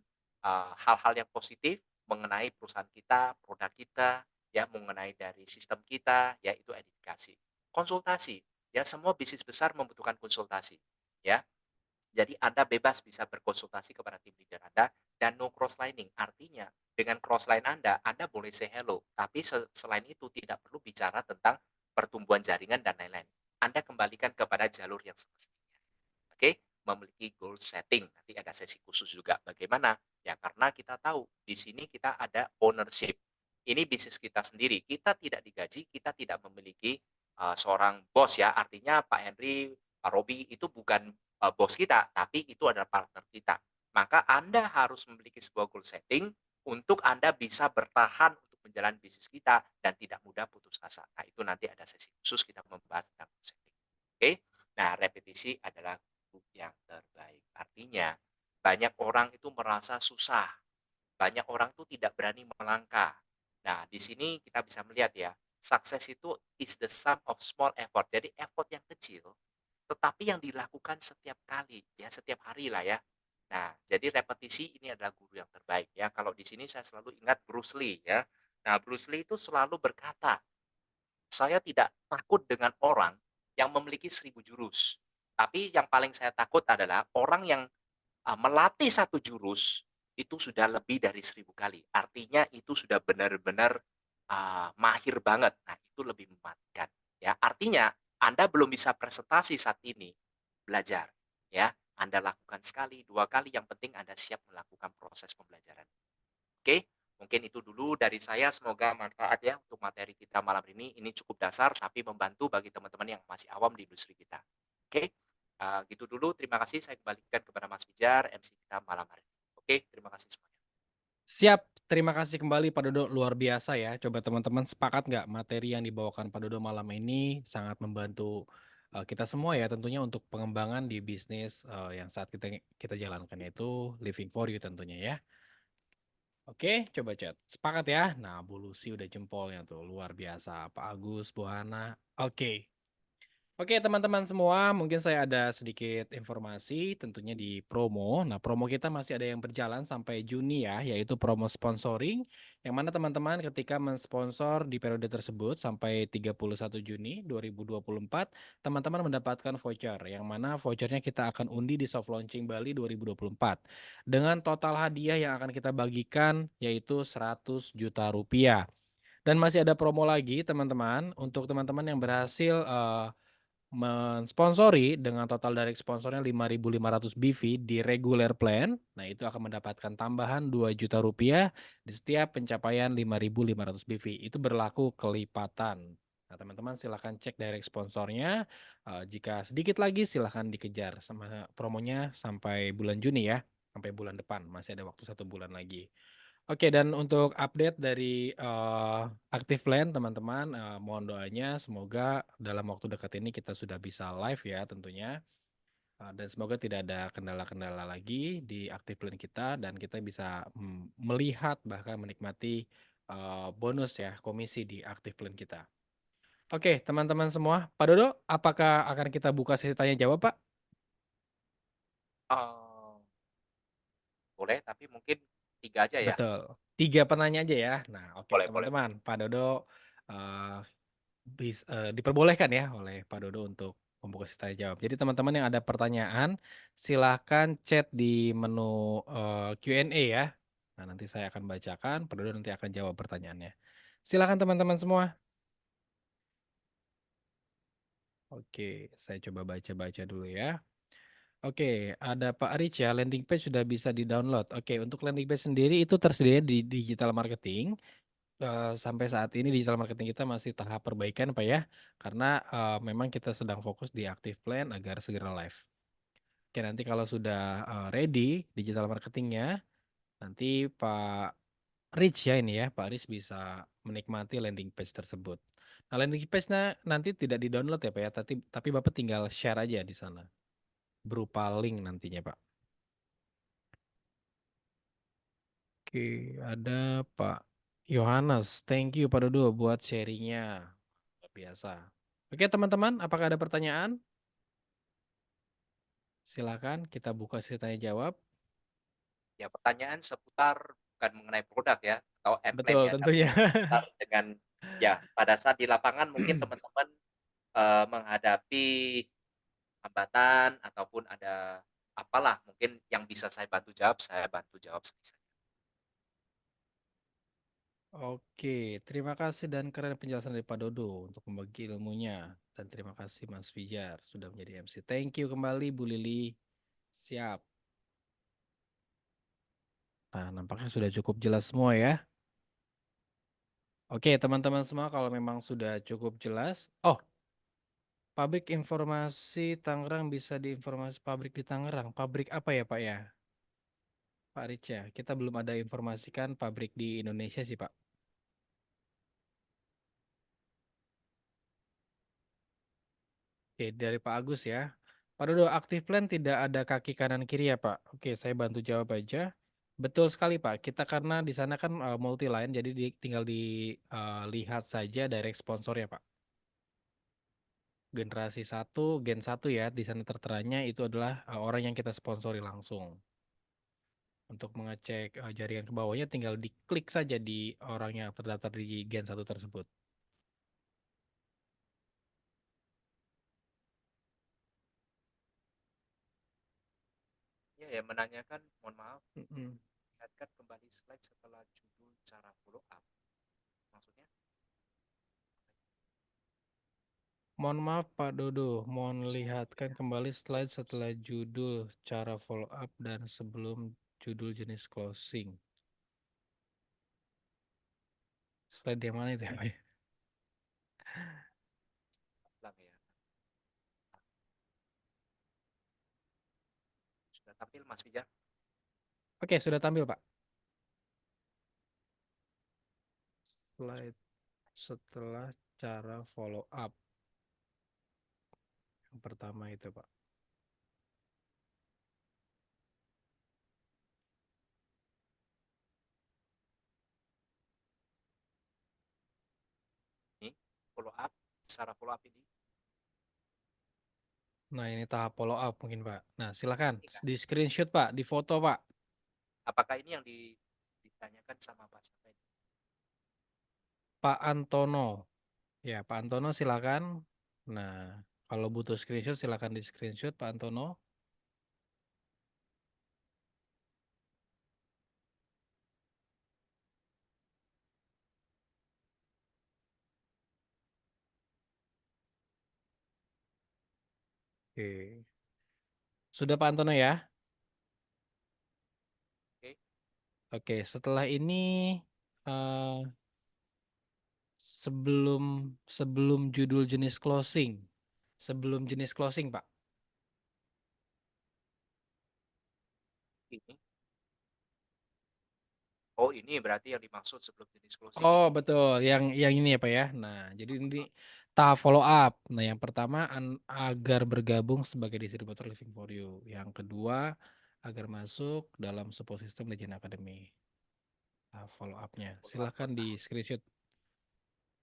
hal-hal yang positif mengenai perusahaan kita, produk kita, ya mengenai dari sistem kita, ya itu edifikasi. Konsultasi, ya semua bisnis besar membutuhkan konsultasi, ya. Jadi Anda bebas bisa berkonsultasi kepada tim leader Anda dan no cross lining. Artinya dengan cross line Anda boleh say hello, tapi selain itu tidak perlu bicara tentang pertumbuhan jaringan dan lain-lain. Anda kembalikan kepada jalur yang semestinya. Oke, memiliki goal setting. Nanti ada sesi khusus juga. Bagaimana? Ya karena kita tahu di sini kita ada ownership. Ini bisnis kita sendiri. Kita tidak digaji, kita tidak memiliki seorang bos ya. Artinya Pak Henry, Pak Robi itu bukan bos kita, tapi itu adalah partner kita. Maka Anda harus memiliki sebuah goal setting untuk Anda bisa bertahan untuk menjalani bisnis kita dan tidak mudah putus asa. Nah, itu nanti ada sesi khusus kita membahas tentang goal setting. Oke. Nah, repetisi adalah yang terbaik. Artinya, banyak orang itu merasa susah, banyak orang itu tidak berani melangkah. Nah, di sini kita bisa melihat ya, sukses itu is the sum of small effort. Jadi effort yang kecil, tetapi yang dilakukan setiap kali, ya setiap hari lah ya. Nah, jadi repetisi ini adalah guru yang terbaik ya. Kalau di sini saya selalu ingat Bruce Lee ya. Nah, Bruce Lee itu selalu berkata, "Saya tidak takut dengan orang yang memiliki 1.000 jurus, tapi yang paling saya takut adalah orang yang melatih satu jurus itu sudah lebih dari 1.000 kali. Artinya itu sudah benar-benar, mahir banget. Nah, itu lebih mematikan, ya. Artinya Anda belum bisa presentasi saat ini, belajar, ya. Anda lakukan sekali, 2 kali, yang penting Anda siap melakukan proses pembelajaran. Oke, mungkin itu dulu dari saya, semoga manfaat ya untuk materi kita malam ini. Ini cukup dasar tapi membantu bagi teman-teman yang masih awam di industri kita. Oke, gitu dulu. Terima kasih, saya kembalikan kepada Mas Pijar, MC kita malam hari ini. Oke, terima kasih semuanya. Siap, terima kasih kembali Pak Dodo, luar biasa ya. Coba teman-teman sepakat nggak materi yang dibawakan Pak Dodo malam ini sangat membantu kita semua ya tentunya untuk pengembangan di bisnis yang saat kita kita jalankan yaitu Living for You tentunya ya. Oke, coba chat. Sepakat ya. Nah, Bu Lucy udah jempolnya tuh, luar biasa. Pak Agus, Bu Hana. Oke. Oke teman-teman semua, mungkin saya ada sedikit informasi tentunya di promo. Nah, promo kita masih ada yang berjalan sampai Juni ya, yaitu promo sponsoring, yang mana teman-teman ketika mensponsor di periode tersebut sampai 31 Juni 2024, teman-teman mendapatkan voucher, yang mana vouchernya kita akan undi di soft launching Bali 2024. Dengan total hadiah yang akan kita bagikan yaitu 100 juta rupiah. Dan masih ada promo lagi teman-teman, untuk teman-teman yang berhasil mensponsori dengan total direct sponsornya 5.500 BV di regular plan. Nah, itu akan mendapatkan tambahan 2 juta rupiah di setiap pencapaian 5.500 BV. Itu berlaku kelipatan. Nah, teman-teman silahkan cek direct sponsornya. Jika sedikit lagi silahkan dikejar sama promonya sampai bulan Juni ya. Sampai bulan depan. Masih ada waktu 1 bulan lagi. Oke, dan untuk update dari Active Plan teman-teman, mohon doanya semoga dalam waktu dekat ini kita sudah bisa live ya tentunya. Dan semoga tidak ada kendala-kendala lagi di Active Plan kita dan kita bisa melihat bahkan menikmati bonus ya komisi di Active Plan kita. Oke, teman-teman semua, Pak Dodo, apakah akan kita buka sesi tanya jawab, Pak? Oh, boleh, tapi mungkin 3 aja ya? Betul. 3 penanya aja ya. Nah, oke Boleh boleh boleh. teman-teman, Pak Dodo diperbolehkan ya oleh Pak Dodo untuk membuka sesi tanya jawab. Jadi teman-teman yang ada pertanyaan silahkan chat di menu Q&A ya. Nah, nanti saya akan bacakan, Pak Dodo nanti akan jawab pertanyaannya. Silahkan teman-teman semua. Oke, saya coba baca-baca dulu ya. Oke, ada Pak Rich ya, landing page sudah bisa di-download. Oke, untuk landing page sendiri itu tersedia di digital marketing. Sampai saat ini digital marketing kita masih tahap perbaikan Pak ya, karena memang kita sedang fokus di active plan agar segera live. Oke, nanti kalau sudah ready digital marketingnya, nanti Pak Rich ya ini ya, Pak Rich bisa menikmati landing page tersebut. Nah, landing page-nya nanti tidak di-download ya Pak ya, tapi Bapak tinggal share aja di sana berupa link nantinya Pak. Oke, ada Pak Yohanes. Thank you Pak Dodo buat sharingnya. Luar biasa. Oke teman-teman, apakah ada pertanyaan? Silakan kita buka sesi tanya jawab. Ya, pertanyaan seputar bukan mengenai produk ya, atau plan Betul ya, tapi tentunya. seputar dengan ya, pada saat di lapangan mungkin teman-teman, menghadapi hambatan ataupun ada apalah mungkin yang bisa saya bantu jawab, saya bantu jawab sebisanya. Oke, terima kasih dan keren penjelasan dari Pak Dodo untuk membagi ilmunya. Dan terima kasih Mas Fijar sudah menjadi MC. Thank you kembali Bu Lili. Siap. Nah, nampaknya sudah cukup jelas semua ya. Oke, teman-teman semua kalau memang sudah cukup jelas. Oh, pabrik informasi Tangerang bisa diinformasi pabrik di Tangerang. Pabrik apa ya Pak ya? Pak Rich ya, kita belum ada informasikan pabrik di Indonesia sih Pak. Oke, dari Pak Agus ya. Pak Dodo, aktif plan tidak ada kaki kanan kiri ya Pak? Oke, saya bantu jawab aja. Betul sekali Pak, kita karena di sana kan multi line, jadi tinggal dilihat saja direct sponsornya Pak. Generasi satu, Gen 1 ya, di sana terteranya itu adalah orang yang kita sponsori langsung. Untuk mengecek jaringan ke bawahnya tinggal diklik saja di orang yang terdaftar di Gen 1 tersebut. Ya, ya menanyakan, mohon maaf, Mm-mm. lihatkan kembali slide setelah judul cara follow up. Maksudnya, Mohon maaf Pak Dodo, mohon lihatkan kembali slide setelah judul cara follow up dan sebelum judul jenis closing. Slide yang mana itu ya, Pak? ulang ya. Sudah tampil Mas Fijar? Oke, sudah tampil Pak. Slide setelah cara follow up. Yang pertama itu Pak. Ini follow up, cara follow up ini. Nah, ini tahap follow up mungkin Pak. Nah, silakan Ini kan, di screenshot Pak, di foto Pak. apakah ini yang ditanyakan sama Pak siapa ini? Pak Antono. Ya, Pak Antono silakan. Nah, kalau butuh screenshot silakan di screenshot Pak Antono. Oke. Sudah Pak Antono ya? Oke, Oke, setelah ini sebelum sebelum judul jenis closing. Sebelum jenis closing, Pak. ini. Oh, ini berarti yang dimaksud sebelum jenis closing Oh, ini. betul. Yang ini ya, Pak ya. Nah, jadi ini tahap follow up. Nah, yang pertama agar bergabung sebagai distributor Living for You. Yang kedua, agar masuk dalam support system Legend Academy. Tahap follow up-nya. Follow up Silahkan di pertama. screenshot.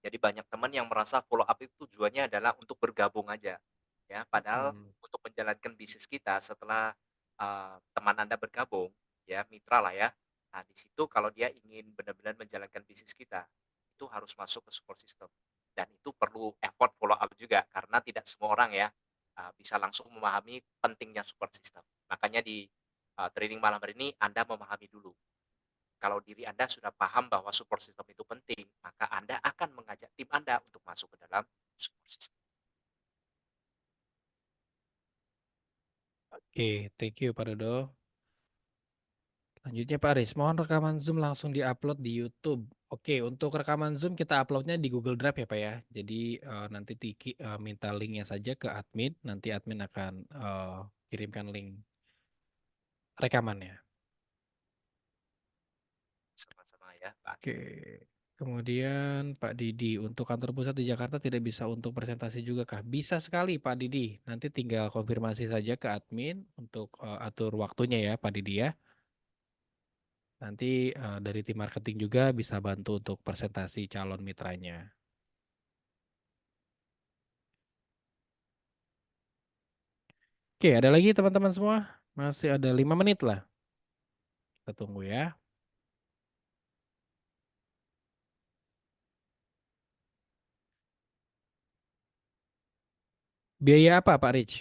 Jadi banyak teman yang merasa follow up itu tujuannya adalah untuk bergabung aja. Ya, padahal Hmm. untuk menjalankan bisnis kita setelah teman Anda bergabung, ya mitra lah ya. Nah, di situ kalau dia ingin benar-benar menjalankan bisnis kita, itu harus masuk ke support system. Dan itu perlu effort follow up juga karena tidak semua orang ya bisa langsung memahami pentingnya support system. Makanya di training malam hari ini Anda memahami dulu. Kalau diri Anda sudah paham bahwa support system itu penting, maka Anda akan mengajak tim Anda untuk masuk ke dalam support system. Oke, thank you Pak Dodo. Lanjutnya Pak Aris, mohon rekaman Zoom langsung diupload di YouTube. Oke, untuk rekaman Zoom kita uploadnya di Google Drive ya Pak ya. Jadi nanti Tiki minta linknya saja ke admin, nanti admin akan kirimkan link rekamannya. Sama-sama ya, Pak. Oke, kemudian Pak Didi, untuk kantor pusat di Jakarta tidak bisa untuk presentasi juga kah? Bisa sekali Pak Didi, nanti tinggal konfirmasi saja ke admin untuk atur waktunya ya Pak Didi ya. Nanti dari tim marketing juga bisa bantu untuk presentasi calon mitranya. Oke, ada lagi teman-teman semua? Masih ada 5 menit lah. Kita tunggu ya. Biaya apa Pak Rich?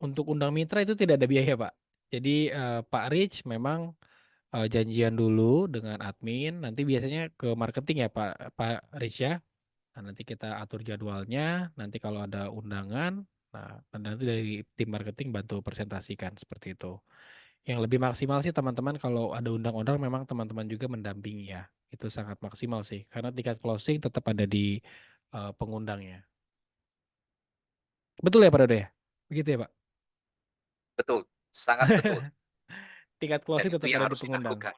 Untuk undang mitra itu tidak ada biaya Pak. Jadi Pak Rich memang janjian dulu dengan admin. Nanti biasanya ke marketing ya Pak Rich ya. Nah, nanti kita atur jadwalnya. Nanti kalau ada undangan, nah nanti dari tim marketing bantu presentasikan seperti itu. Yang lebih maksimal sih teman-teman kalau ada undang-undang memang teman-teman juga mendampingi ya. Itu sangat maksimal sih. Karena tiket closing tetap ada di pengundangnya. Betul ya Pak Dodo ya? Begitu ya Pak? Betul, sangat betul. Tiket Dan closing itu tetap yang ada di harus pengundang. dilakukan.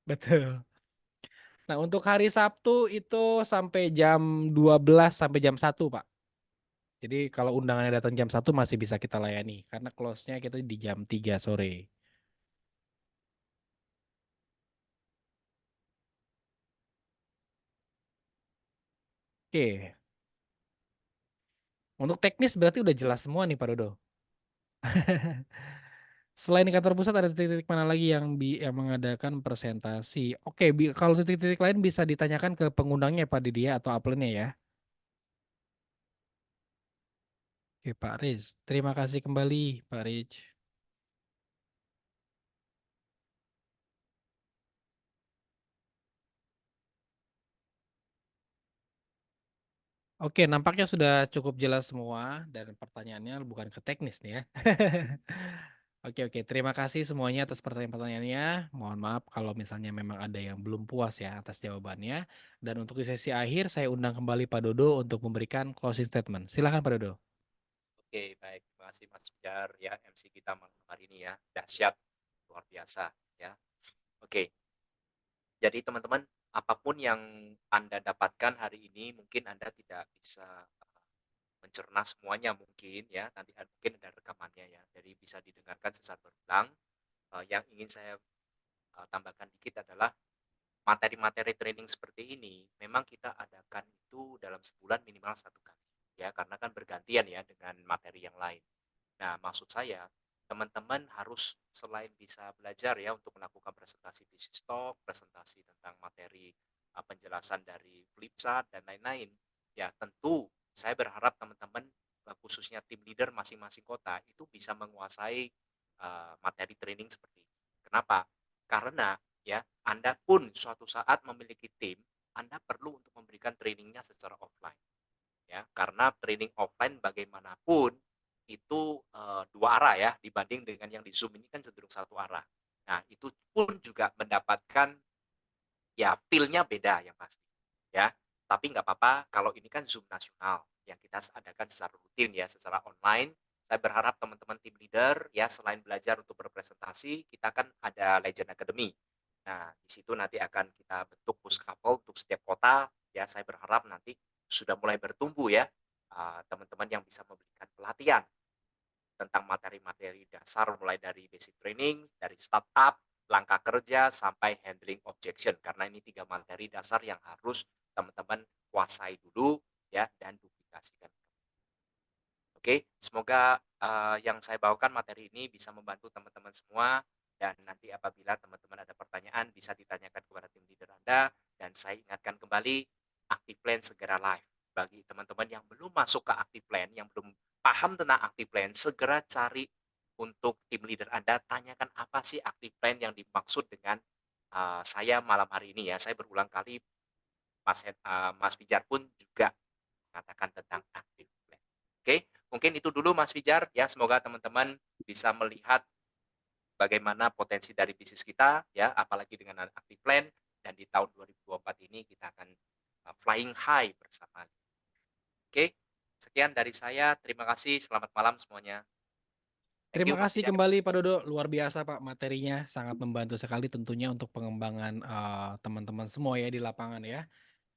Betul. Nah untuk hari Sabtu itu sampai jam 12 sampai jam 1 Pak. Jadi kalau undangannya datang jam 1 masih bisa kita layani. Karena close-nya kita di jam 3 sore. Oke. Untuk teknis berarti udah jelas semua nih Pak Dodo. Selain di kantor pusat ada titik-titik mana lagi yang mengadakan presentasi? Oke, kalau titik-titik lain bisa ditanyakan ke pengundangnya Pak Didi ya, atau upline-nya ya. Oke, Pak Riz. Terima kasih kembali, Pak Riz. Oke, nampaknya sudah cukup jelas semua dan pertanyaannya bukan ke teknis nih ya. Oke, oke. Terima kasih semuanya atas pertanyaan-pertanyaannya. Mohon maaf kalau misalnya memang ada yang belum puas ya atas jawabannya. Dan untuk di sesi akhir, saya undang kembali Pak Dodo untuk memberikan closing statement. Silakan Pak Dodo. Oke, baik. Terima kasih Mas Pijar ya, MC kita malam hari ini ya. Dahsyat, luar biasa ya. Oke, jadi teman-teman, apapun yang Anda dapatkan hari ini, mungkin Anda tidak bisa mencerna semuanya mungkin ya. Nanti mungkin ada rekamannya ya. Jadi bisa didengarkan sesaat berulang. Yang ingin saya tambahkan dikit adalah materi-materi training seperti ini memang kita adakan itu dalam sebulan minimal 1 kali ya, karena kan bergantian ya dengan materi yang lain. Nah, maksud saya teman-teman harus selain bisa belajar ya untuk melakukan presentasi bisnis talk, presentasi tentang materi penjelasan dari flip chart dan lain-lain. Ya, tentu saya berharap teman-teman khususnya tim leader masing-masing kota itu bisa menguasai materi training seperti ini. Kenapa? Karena ya Anda pun suatu saat memiliki tim, Anda perlu untuk memberikan trainingnya secara offline ya, karena training offline bagaimanapun itu dua arah ya, dibanding dengan yang di Zoom ini kan cenderung satu arah. Nah, itu pun juga mendapatkan ya feel-nya beda yang pasti ya. Tapi nggak apa-apa kalau ini kan Zoom nasional yang kita adakan secara rutin ya, secara online. Saya berharap teman-teman tim leader ya selain belajar untuk berpresentasi, kita kan ada Legend Academy. Nah, di situ nanti akan kita bentuk puskapol untuk setiap kota ya. Saya berharap nanti sudah mulai bertumbuh ya teman-teman yang bisa memberikan pelatihan tentang materi-materi dasar mulai dari basic training, dari startup, langkah kerja, sampai handling objection. Karena ini 3 materi dasar yang harus teman-teman kuasai dulu ya dan duplikasikan. Oke, semoga yang saya bawakan materi ini bisa membantu teman-teman semua dan nanti apabila teman-teman ada pertanyaan bisa ditanyakan kepada tim leader Anda dan saya ingatkan kembali Active Plan segera live. Bagi teman-teman yang belum masuk ke Active Plan, yang belum paham tentang Active Plan, segera cari untuk tim leader Anda, tanyakan apa sih Active Plan yang dimaksud dengan saya malam hari ini ya. Saya berulang kali Mas Pijar pun juga mengatakan tentang Active Plan. Oke, mungkin itu dulu Mas Pijar ya. Semoga teman-teman bisa melihat bagaimana potensi dari bisnis kita ya, apalagi dengan Active Plan dan di tahun 2024 ini kita akan flying high bersama. Oke, sekian dari saya. Terima kasih. Selamat malam semuanya. Thank Terima you Mas kasih Pijar. kembali Pak Dodo, luar biasa Pak materinya, sangat membantu sekali tentunya untuk pengembangan teman-teman semua ya di lapangan ya.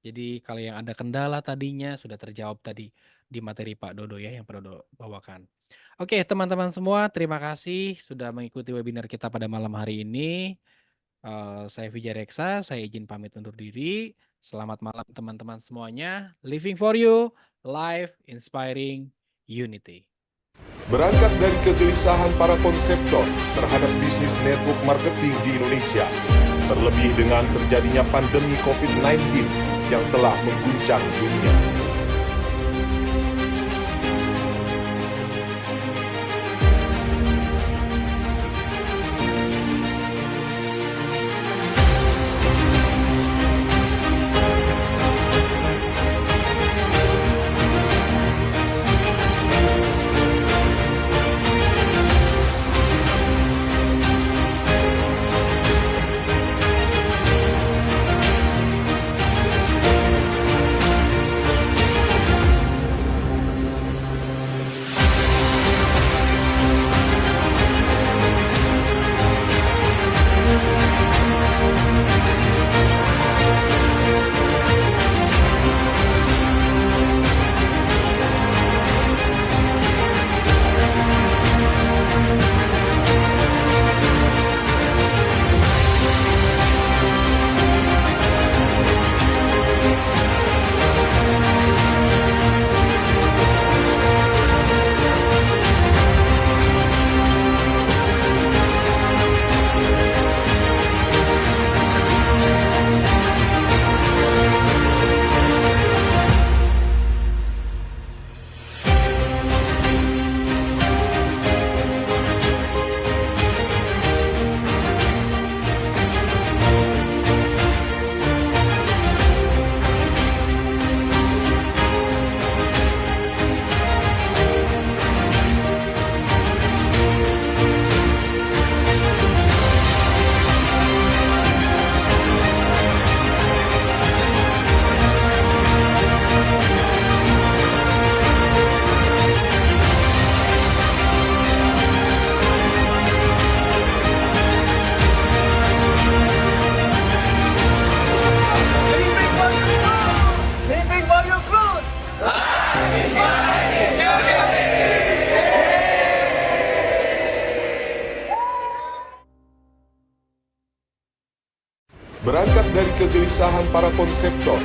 Jadi kalau yang ada kendala tadinya sudah terjawab tadi di materi Pak Dodo ya yang Pak Dodo bawakan. Oke teman-teman semua, terima kasih sudah mengikuti webinar kita pada malam hari ini. Saya Vijay Reksa, saya izin pamit undur diri. Selamat malam teman-teman semuanya. Living for you, life inspiring unity. Berangkat dari kegelisahan para konseptor terhadap bisnis network marketing di Indonesia, terlebih dengan terjadinya pandemi COVID-19 yang telah mengguncang dunia. kegelisahan para konseptor